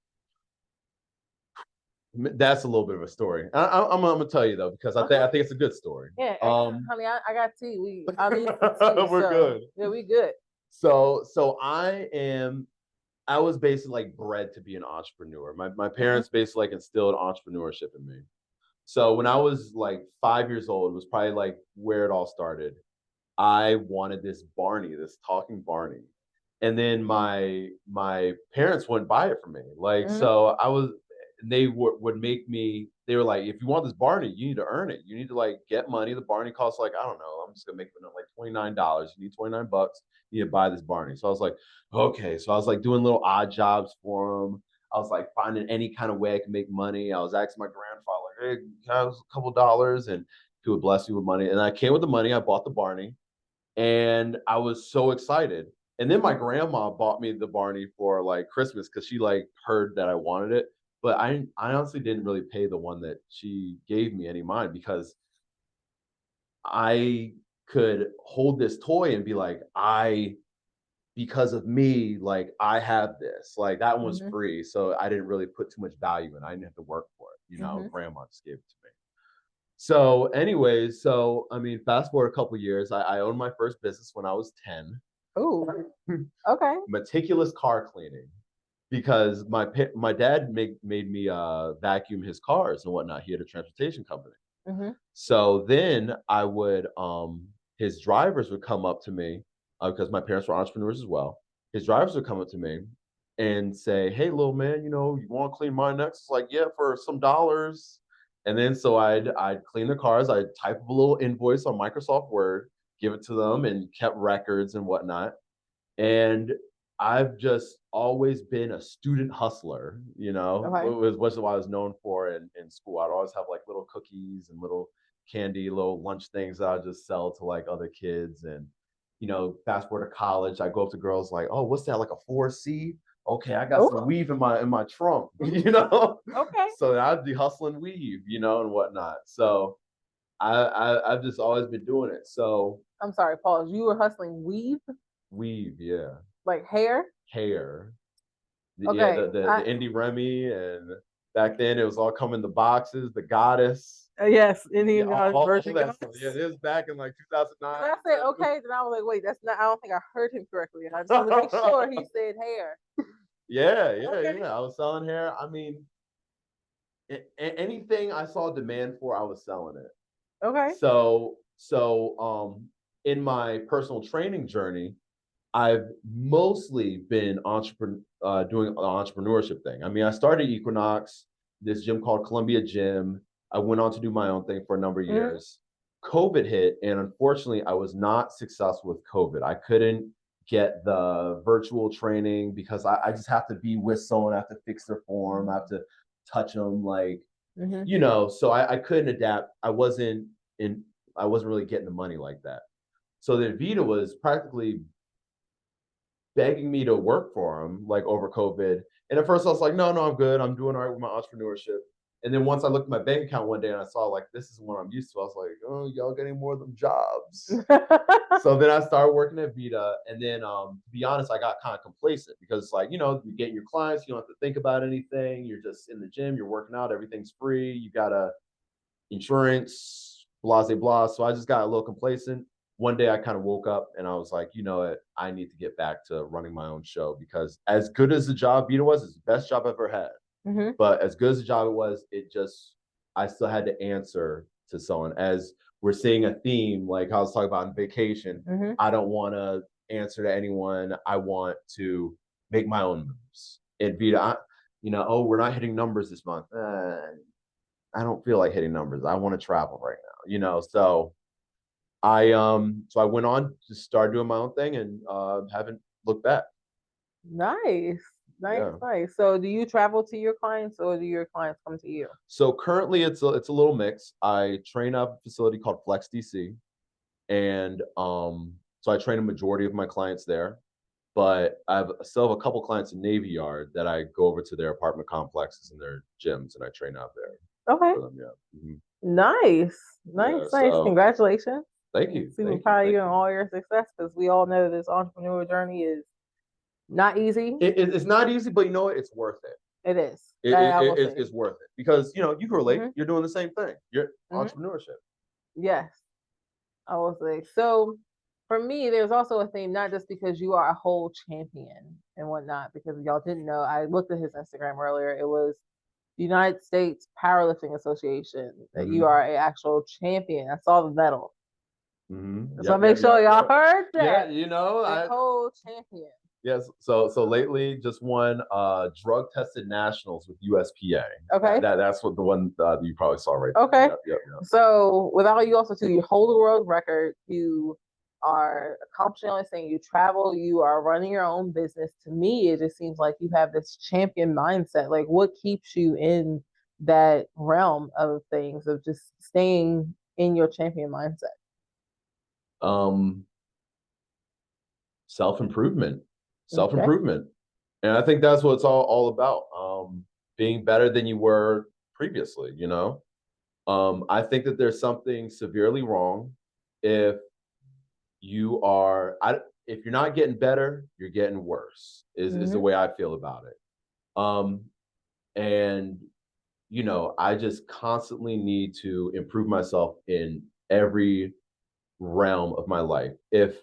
That's a little bit of a story. I'm gonna tell you though, because I think it's a good story. Yeah, honey, I got tea. I need tea. We're good. Yeah, we good. So I was basically like bred to be an entrepreneur. My parents basically like instilled entrepreneurship in me. So when I was like 5 years old, it was probably like where it all started. I wanted this Barney, this talking Barney. And then my parents wouldn't buy it for me. Like, so they would make me, they were like, if you want this Barney, you need to earn it. You need to like get money. The Barney costs like, I don't know, I'm just gonna make it like $29. You need $29. You need to buy this Barney. So I was like, okay. So I was like doing little odd jobs for them. I was like finding any kind of way I could make money. I was asking my grandfather, like, hey, can I have a couple dollars? And he would bless me with money. And I came with the money. I bought the Barney. And I was so excited. And then my grandma bought me the Barney for like Christmas because she like heard that I wanted it. But I honestly didn't really pay the one that she gave me any mind because I could hold this toy and be like, because of me, like I have this. Like that one's free. So I didn't really put too much value in it. I didn't have to work for it. Grandma just gave it to me. So anyways, I mean, fast forward a couple years, I owned my first business when I was 10. Oh, okay. Meticulous car cleaning because my dad made me vacuum his cars and whatnot. He had a transportation company. So then I would his drivers would come up to me because my parents were entrepreneurs as well. His drivers would come up to me and say, "Hey, little man, you want to clean my next?" It's like, "Yeah, for some dollars." And then so I'd clean their cars. I'd type up a little invoice on Microsoft Word, give it to them, and kept records and whatnot. And I've just always been a student hustler, was what I was known for in school. I'd always have like little cookies and little candy, little lunch things that I'd just sell to like other kids. And, fast forward to college, I go up to girls like, oh, what's that, like a 4C? Okay, I got some weave in my trunk, Okay. So I'd be hustling weave, and whatnot. So I've just always been doing it. So I'm sorry, pause. You were hustling weave? Weave, yeah. Like hair? Hair. Okay. Yeah, the Indie Remy, and back then it was all coming in the boxes, the Goddess. Yes, Indian version. Yeah, it was back in like 2009. And I said, okay, then I was like, wait, that's not, I don't think I heard him correctly. I just want to make sure he said hair. Yeah. I was selling hair. I mean, anything I saw demand for, I was selling it. Okay. So in my personal training journey, I've mostly been doing an entrepreneurship thing. I mean, I started Equinox, this gym called Columbia Gym. I went on to do my own thing for a number of years. COVID hit, and unfortunately, I was not successful with COVID. I couldn't get the virtual training because I just have to be with someone. I have to fix their form. I have to touch them, like, so I couldn't adapt. I wasn't really getting the money like that. So then Vita was practically begging me to work for him, like over COVID. And at first I was like, no, I'm good. I'm doing all right with my entrepreneurship. And then once I looked at my bank account one day and I saw like, this is what I'm used to, I was like, oh, y'all getting more of them jobs. So then I started working at Vita. And then to be honest, I got kind of complacent because it's like, you're getting your clients, you don't have to think about anything. You're just in the gym, you're working out, everything's free. You got insurance, blah, blah, blah. So I just got a little complacent. One day I kind of woke up and I was like, you know what, I need to get back to running my own show because as good as the job Vita was, it's the best job I've ever had. But as good as the job it was, I still had to answer to someone. As we're seeing a theme, like I was talking about on vacation. Mm-hmm. I don't want to answer to anyone. I want to make my own moves. And Vita, oh, we're not hitting numbers this month. I don't feel like hitting numbers. I want to travel right now. So I went on to start doing my own thing and haven't looked back. Nice. Nice, Yeah. nice. So do you travel to your clients or do your clients come to you? So currently it's a little mix. I train at a facility called Flex DC, and so I train a majority of my clients there. But I still have a couple clients in Navy Yard that I go over to their apartment complexes and their gyms, and I train out there Okay. for them. Yeah. Nice. Nice, Yeah. nice. So Congratulations. thank you. Super Thank you. proud of Thank you and you. all your success because we all know this entrepreneur journey is not easy. It's not easy, but you know what? It's worth it. It is. I will say. It's worth it because you can relate. Mm-hmm. You're doing the same thing. You're Mm-hmm. entrepreneurship. Yes, I will say. So for me, there's also a theme, not just because you are a whole champion and whatnot, because y'all didn't know, I looked at his Instagram earlier. It was United States Powerlifting Association that you are an actual champion. I saw the medal. Mm-hmm. So make sure y'all heard that. Yeah, the whole champion. Yes. So lately, just won drug tested nationals with USPA. Okay. That's what the one you probably saw right there. Okay. Yep. So without you also too, you hold the world record. You are accomplishing all this thing. You travel. You are running your own business. To me, it just seems like you have this champion mindset. Like, what keeps you in that realm of things of just staying in your champion mindset? Self-improvement. Okay. And I think that's what it's all about. Being better than you were previously. I think that there's something severely wrong if you are if you're not getting better, you're getting worse. Is the way I feel about it. And I just constantly need to improve myself in every realm of my life. If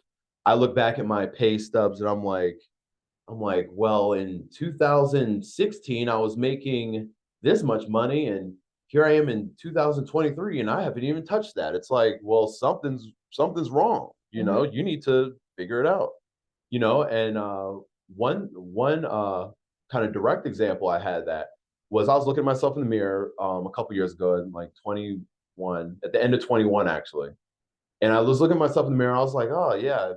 I look back at my pay stubs and I'm like, well, in 2016, I was making this much money, and here I am in 2023, and I haven't even touched that. It's like, well, something's wrong. You need to figure it out. And one kind of direct example I had that was I was looking at myself in the mirror a couple years ago, in like 21, at the end of 21 actually, and I was looking at myself in the mirror. I was like, oh yeah,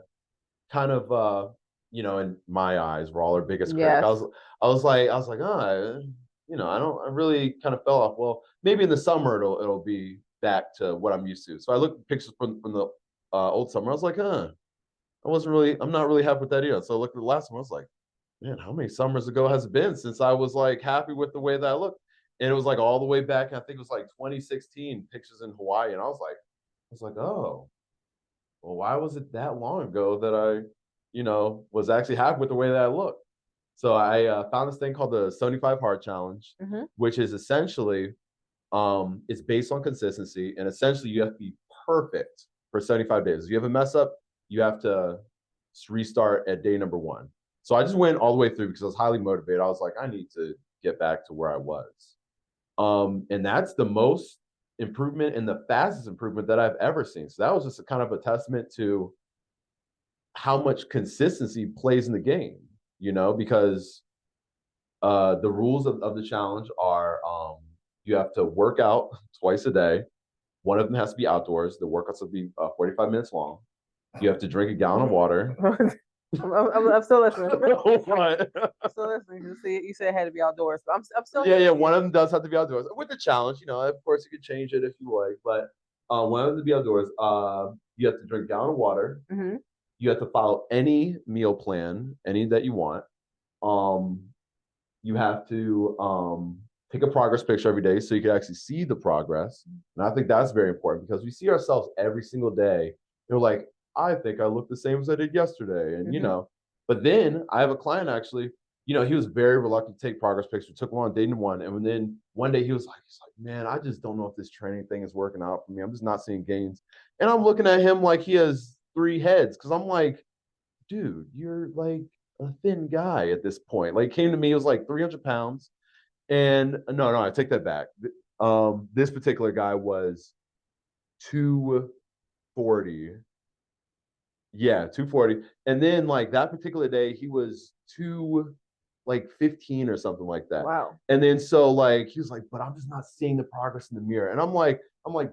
kind of in my eyes, we're all our biggest critic. Yes. I was like, I really kind of fell off. Well, maybe in the summer it'll be back to what I'm used to. So I looked at pictures from the old summer. I was like, I'm not really happy with that either. So I looked at the last one. I was like, man, how many summers ago has it been since I was like happy with the way that I looked? And it was like all the way back. I think it was like 2016 pictures in Hawaii. And I was like, oh, well, why was it that long ago that I, was actually happy with the way that I looked? So I found this thing called the 75 Hard Challenge, which is essentially, it's based on consistency, and essentially you have to be perfect for 75 days. If you have a mess up, you have to restart at day number 1. So I just went all the way through because I was highly motivated. I was like, I need to get back to where I was. And that's the most improvement and the fastest improvement that I've ever seen. So that was just a kind of a testament to how much consistency plays in the game, because the rules of the challenge are you have to work out twice a day. One of them has to be outdoors. The workouts will be 45 minutes long. You have to drink a gallon of water. I'm still listening. What? I'm still listening. You said it had to be outdoors, but I'm still. Yeah. One of them does have to be outdoors with the challenge. Of course, you could change it if you like, but one of them to be outdoors. You have to drink a gallon of water. You have to follow any meal plan, any that you want. You have to take a progress picture every day so you can actually see the progress. And I think that's very important because we see ourselves every single day. They're like, I think I look the same as I did yesterday. And, but then I have a client actually, he was very reluctant to take progress pictures. We took one on day one. And then one day he's like, man, I just don't know if this training thing is working out for me. I'm just not seeing gains. And I'm looking at him like he has 3 heads. Cause I'm like, dude, you're like a thin guy at this point. Like came to me, it was like 300 pounds. And no, I take that back. This particular guy was 240. Yeah, 240. And then like that particular day, he was 2 like 15 or something like that. Wow. And then so like he was like, but I'm just not seeing the progress in the mirror. And I'm like,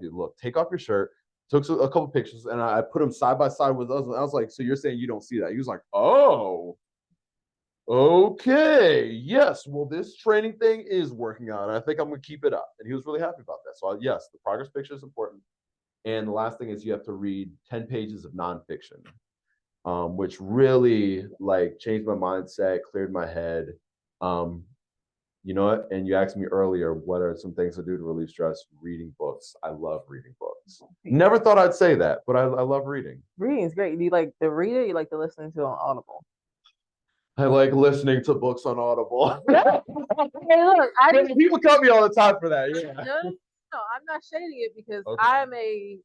dude, look, take off your shirt. Took a couple pictures and I put them side by side with us. And I was like, so you're saying you don't see that? He was like, oh, okay, yes. Well, this training thing is working out. I think I'm gonna keep it up. And he was really happy about that. So yes, the progress picture is important. And the last thing is you have to read 10 pages of nonfiction, which really like changed my mindset, cleared my head. Um, you know what? And you asked me earlier, what are some things to do to relieve stress? Reading books. I love reading books. Never thought I'd say that, but I love reading. Reading is great. Do you like to read it? You like to listen to it on Audible? I like listening to books on Audible. Hey, look, People cut me all the time for that. Yeah. No, I'm not shading it because Okay. I'm a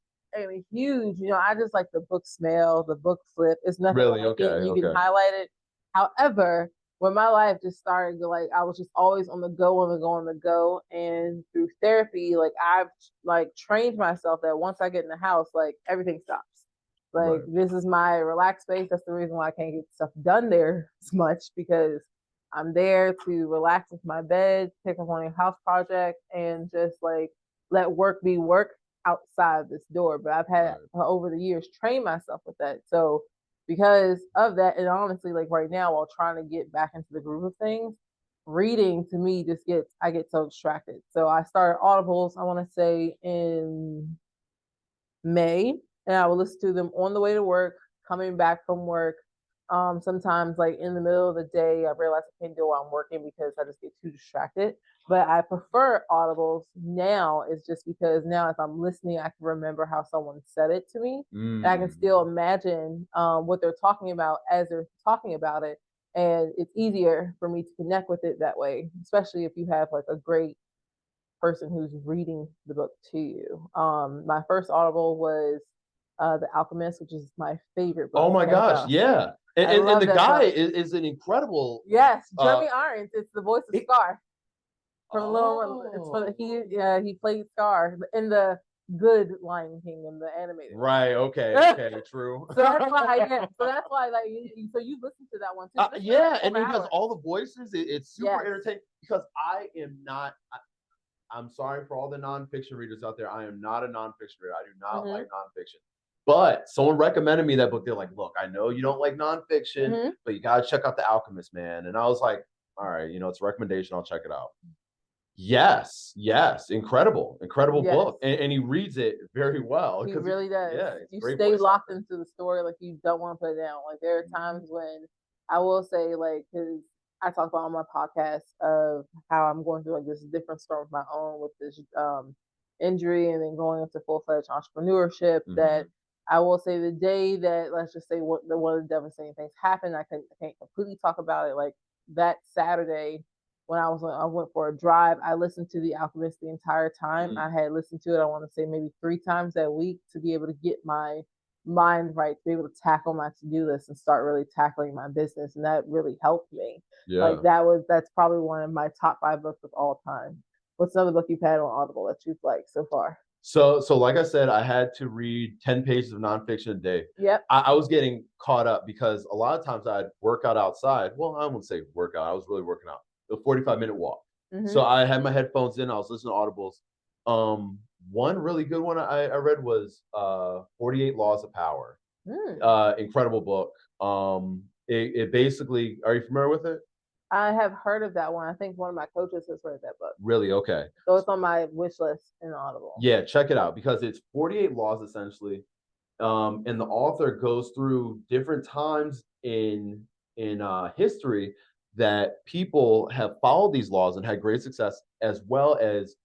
huge, I just like the book smell, the book flip. It's nothing Really? like it. Okay. You Okay. can highlight it. However, when my life just started to like, I was just always on the go, on the go, on the go. And through therapy, like I've like trained myself that once I get in the house, like everything stops. Like Right. this is my relaxed space. That's the reason why I can't get stuff done there as much because I'm there to relax with my bed, pick up on a house project, and just like let work be work outside this door. But I've had over the years trained myself with that. So because of that, and honestly, like right now, while trying to get back into the groove of things, reading to me just I get so distracted. So I started Audibles, I want to say in May, and I would listen to them on the way to work, coming back from work. Sometimes, like in the middle of the day, I realize I can't do it while I'm working because I just get too distracted. But I prefer audibles now, is just because now, if I'm listening, I can remember how someone said it to me. And I can still imagine what they're talking about as they're talking about it. And it's easier for me to connect with it that way, especially if you have like a great person who's reading the book to you. My first Audible was The Alchemist, which is my favorite book. Oh my gosh, yeah. And the guy is an incredible. Yes, Jeremy Irons. It's the voice of Scar from Little. It's for he played Scar in the good Lion King in the animated. Right. Okay. Okay. True. So that's why like so you listen to that one too. Yeah, and he has all the voices. It's super entertaining because I am not. I'm sorry for all the nonfiction readers out there. I am not a nonfiction reader. I do not like nonfiction. But someone recommended me that book. They're like, look, I know you don't like nonfiction, but you gotta check out The Alchemist, man. And I was like, all right, it's a recommendation. I'll check it out. Yes, incredible book, and he reads it very well. He really does. Yeah, you stay locked into the story, like you don't want to put it down. Like there are times when I will say, like, because I talk about on my podcast of how I'm going through like this different story of my own with this injury, and then going into full-fledged entrepreneurship. That I will say the day that, let's just say, one of the devastating things happened, I can't completely talk about it. Like that Saturday, when I went for a drive, I listened to The Alchemist the entire time. I had listened to it, I want to say maybe 3 times that week to be able to get my mind right, to be able to tackle my to-do list and start really tackling my business. And that really helped me. Yeah. Like that's probably one of my top 5 books of all time. What's another book you've had on Audible that you've liked so far? So like I said, I had to read 10 pages of nonfiction a day. Yep. I was getting caught up because a lot of times I'd work out outside. Well, I wouldn't say workout. I was really working out. A 45-minute walk. So I had my headphones in. I was listening to audibles. One really good one I read was 48 Laws of Power. Incredible book. It basically, are you familiar with it? I have heard of that one. I think one of my coaches has read that book. Really? Okay. So it's on my wish list in Audible. Yeah, check it out because it's 48 laws essentially. And the author goes through different times in history that people have followed these laws and had great success, as well as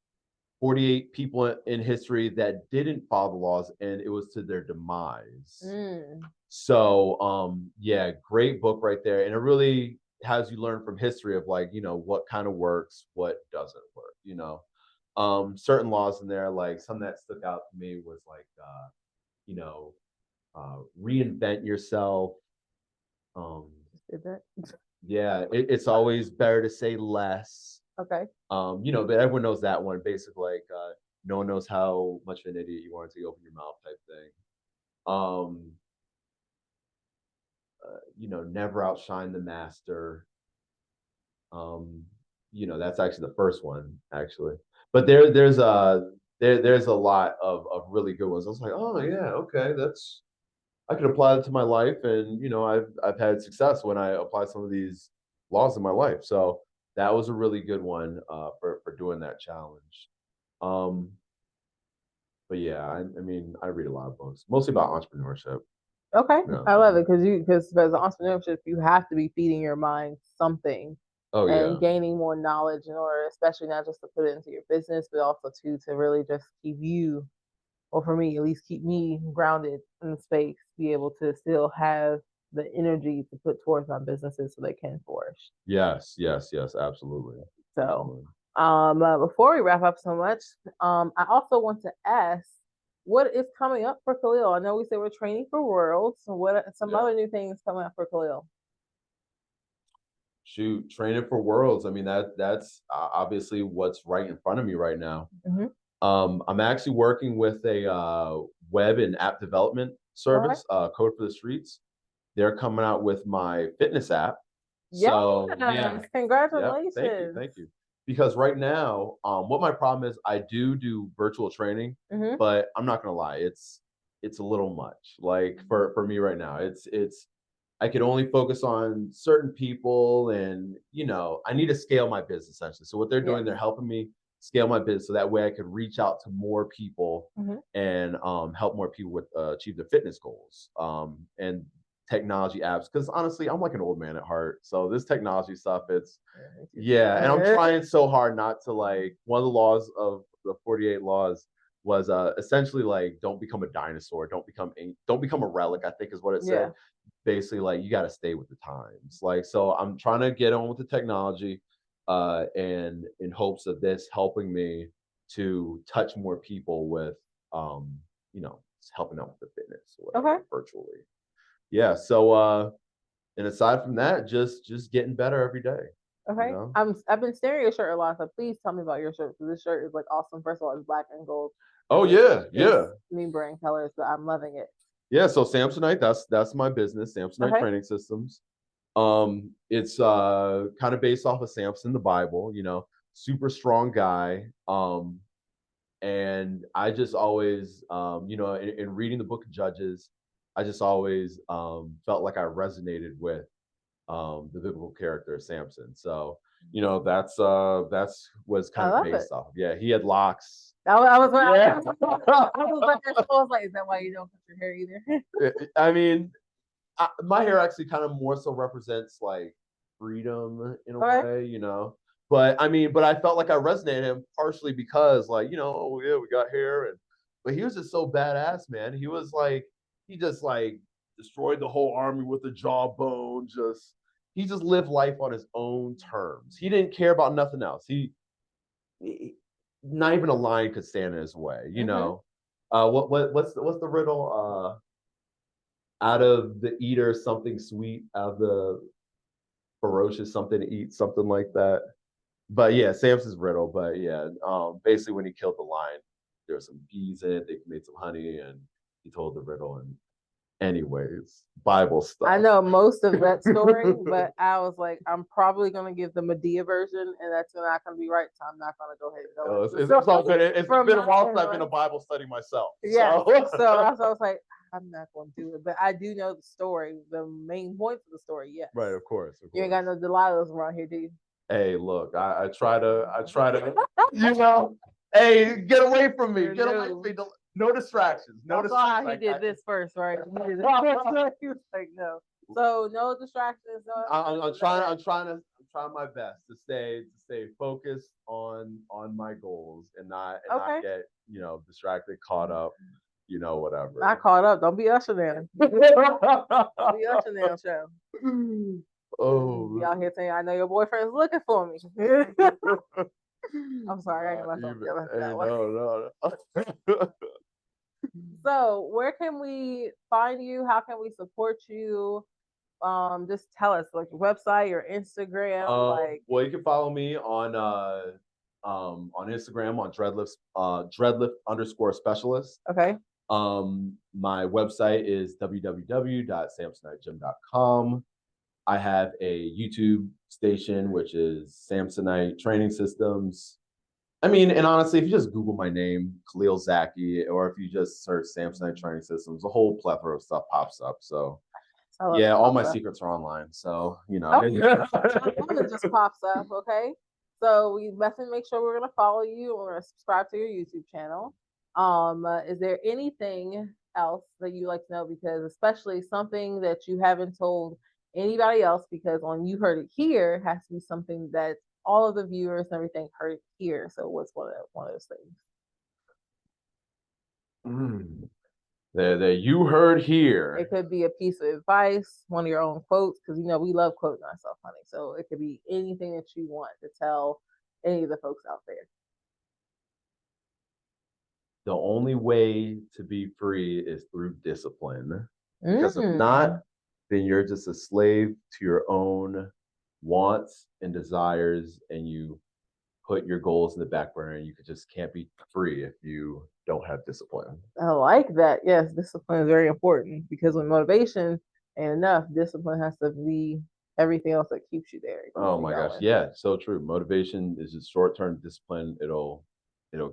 48 people in history that didn't follow the laws and it was to their demise. So yeah, great book right there. And it really has you learn from history of like, what kind of works, what doesn't work, certain laws in there, like some that stuck out to me was like reinvent yourself. Yeah, it's always better to say less. Okay. But everyone knows that one. Basically, like no one knows how much of an idiot you are until you open your mouth type thing. Um, never outshine the master. Um, that's actually the first one, actually. But there's a lot of really good ones. I was like, oh yeah, okay, that's I can apply it to my life, and I've had success when I apply some of these laws in my life. So that was a really good one for doing that challenge. Um, but yeah, I mean, I read a lot of books, mostly about entrepreneurship. Okay, Yeah. I love it because as entrepreneurship, you have to be feeding your mind something Oh and yeah. gaining more knowledge in order, especially not just to put it into your business, but also to really just keep you, or for me at least, keep me grounded in the space, be able to still have the energy to put towards my businesses so they can flourish. Yes. Yes. Yes. Absolutely. So, Absolutely. before we wrap up so much, I also want to ask, what is coming up for Kalil? I know we said we're training for Worlds. So what are some Yeah. other new things coming up for Kalil? Shoot, training for worlds. I mean, that's obviously what's right in front of me right now. Mm-hmm. I'm actually working with a web and app development Okay. service, Code for the Streets. They're coming out with my fitness app. Yes. So yeah, yep. Congratulations. Thank you. Because right now, what my problem is, I do virtual training, Mm-hmm. but I'm not gonna lie, it's a little much. Like for me right now, it's I could only focus on certain people, and I need to scale my business essentially. So what they're doing, Yes. they're helping me scale my business so that way I could reach out to more people Mm-hmm. and help more people with achieve their fitness goals and technology apps. Because honestly, I'm like an old man at heart. So this technology stuff, it's yeah, and I'm trying so hard not to like one of the laws of the 48 laws was essentially like don't become a dinosaur, don't become a relic, I think is what it said. Yeah. Basically like you got to stay with the times. Like so I'm trying to get on with the technology and in hopes of this helping me to touch more people with um helping out with the fitness or Okay. whatever virtually. Yeah, so and aside from that, just getting better every day, you Okay. know. I've been staring at your shirt a lot, so please tell me about your shirt. So this shirt is like awesome. First of all, it's black and gold. Oh yeah, It's yeah. me brand colors, but I'm loving it. Yeah, so Samsonite, that's my business, Samsonite Okay. Training Systems. It's kind of based off of Samson, the Bible, super strong guy. And I just always in reading the book of Judges, I just always felt like I resonated with the biblical character of Samson. So, that's was I kind of love it. based off. Yeah, he had locks. I was Yeah. I was like, is that why you don't cut your hair either? I mean, my hair actually kind of more so represents like freedom in a Okay. way. But I mean, but I felt like I resonated him partially because like, oh yeah, we got hair, and but he was just so badass, man. He just like destroyed the whole army with a jawbone. He just lived life on his own terms. He didn't care about nothing else. He not even a lion could stand in his way. Mm-hmm. What's the riddle? Out of the eater something sweet, out of the ferocious something to eat, something like that. But yeah, Samson's riddle. But yeah, basically when he killed the lion, there were some bees in it. They made some honey, and he told the riddle. And anyways, Bible I stuff. know most of that story, but I was like, I'm probably gonna give the Medea version, and that's not gonna be right. So I'm not gonna go ahead and go into It's all good. It's from been a my while since I've been a end. Bible study myself. Yes. So So I was like, I'm not gonna do it, but I do know the story, the main points of the story. Yes. right, of course, of You ain't course. got no Delilahs around here, do you? Hey, look, I try to, hey, get away from me, get away from No. me. No distractions, no I saw how distractions. he did this first, right? He was like, no. So no distractions. No, I'm trying my best to stay focused on my goals and not okay. get distracted, caught up, Not whatever. caught up. Don't be Usher now. Don't be Usher now, show. Be Oh, out here saying, I know your boyfriend's looking for me. I'm sorry, I got not myself even. together Hey, that way. no. So where can we find you? How can we support you? Just tell us like your website, your Instagram, like Well, you can follow me on Instagram on dreadlift_specialist. Okay. My website is www.samsonitegym.com. I have a YouTube station, which is Samsonite Training Systems. I mean, and honestly, if you just Google my name, Kalil Zaky, or if you just search Samsonite Training Systems, a whole plethora of stuff pops up. So, yeah, all my secrets are online. So, you know. It just pops up, okay? So we definitely make sure we're going to follow you or subscribe to your YouTube channel. Is there anything else that you like to know? Because especially something that you haven't told anybody else, because on You Heard It Here has to be something that all of the viewers and everything heard it here. So what's one of those things? That you heard here. It could be a piece of advice, one of your own quotes, because you know we love quoting ourselves, honey. So it could be anything that you want to tell any of the folks out there. The only way to be free is through discipline. Because if not, then you're just a slave to your own wants and desires, and you put your goals in the back burner, and you just can't be free if you don't have discipline. I like that. Yes, discipline is very important, because with motivation ain't enough, discipline has to be everything else that keeps you there. Oh my gosh, yeah, so true. Motivation is just short-term. Discipline, it'll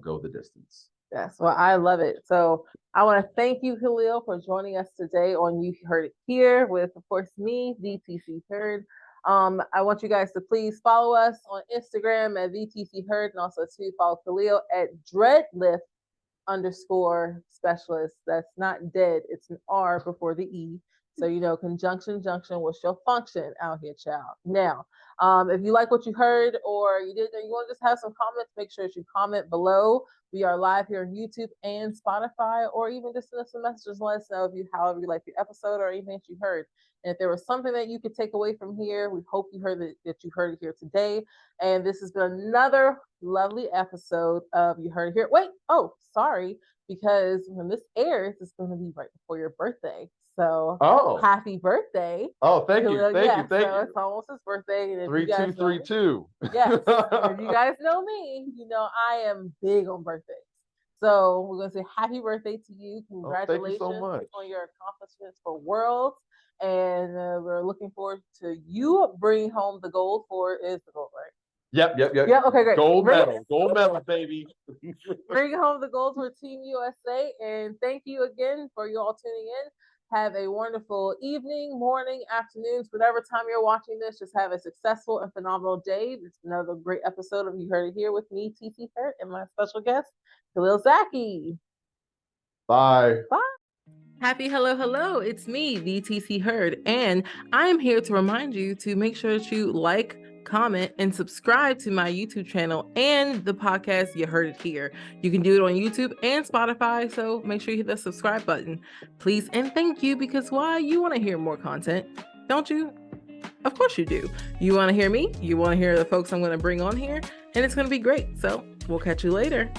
go the distance. Yes, well, I love it. So I want to thank you, Kalil, for joining us today on You Heard It Here with, of course, me, VTC Heard. I want you guys to please follow us on Instagram at VTC Heard, and also to follow Kalil at dreadlift_specialist. That's not dead, it's an R before the E. So, you know, conjunction, junction will show function out here, child. Now, if you like what you heard, or you want to just have some comments, make sure that you comment below. We are live here on YouTube and Spotify, or even just send us some messages. Let us know however you like the episode or anything that you heard. And if there was something that you could take away from here, we hope you heard that you heard it here today. And this has been another lovely episode of You Heard It Here. Wait, sorry, because when this airs, it's going to be right before your birthday. So, happy birthday! Oh, thank you. Thank you. It's almost his birthday. And 3232. Yes. If you guys know me, you know I am big on birthdays. So we're going to say happy birthday to you. Congratulations thank you so much on your accomplishments for Worlds. And we're looking forward to you bringing home the gold is the gold, right? Yep. Okay, great. Gold medal, baby. Bring home the gold for Team USA. And thank you again for you all tuning in. Have a wonderful evening, morning, afternoons, whatever time you're watching this. Just have a successful and phenomenal day. It's another great episode of You Heard It Here with me, TT Heard, and my special guest, Kalil Zaky. Bye. Happy hello. It's me, VTC Heard, and I'm here to remind you to make sure that you like, comment, and subscribe to my YouTube channel and the podcast You Heard It Here. You can do it on YouTube and Spotify, so make sure you hit the subscribe button. Please and thank you, because why? You want to hear more content, don't you? Of course you do. You want to hear me? You want to hear the folks I'm going to bring on here? And it's going to be great. So we'll catch you later.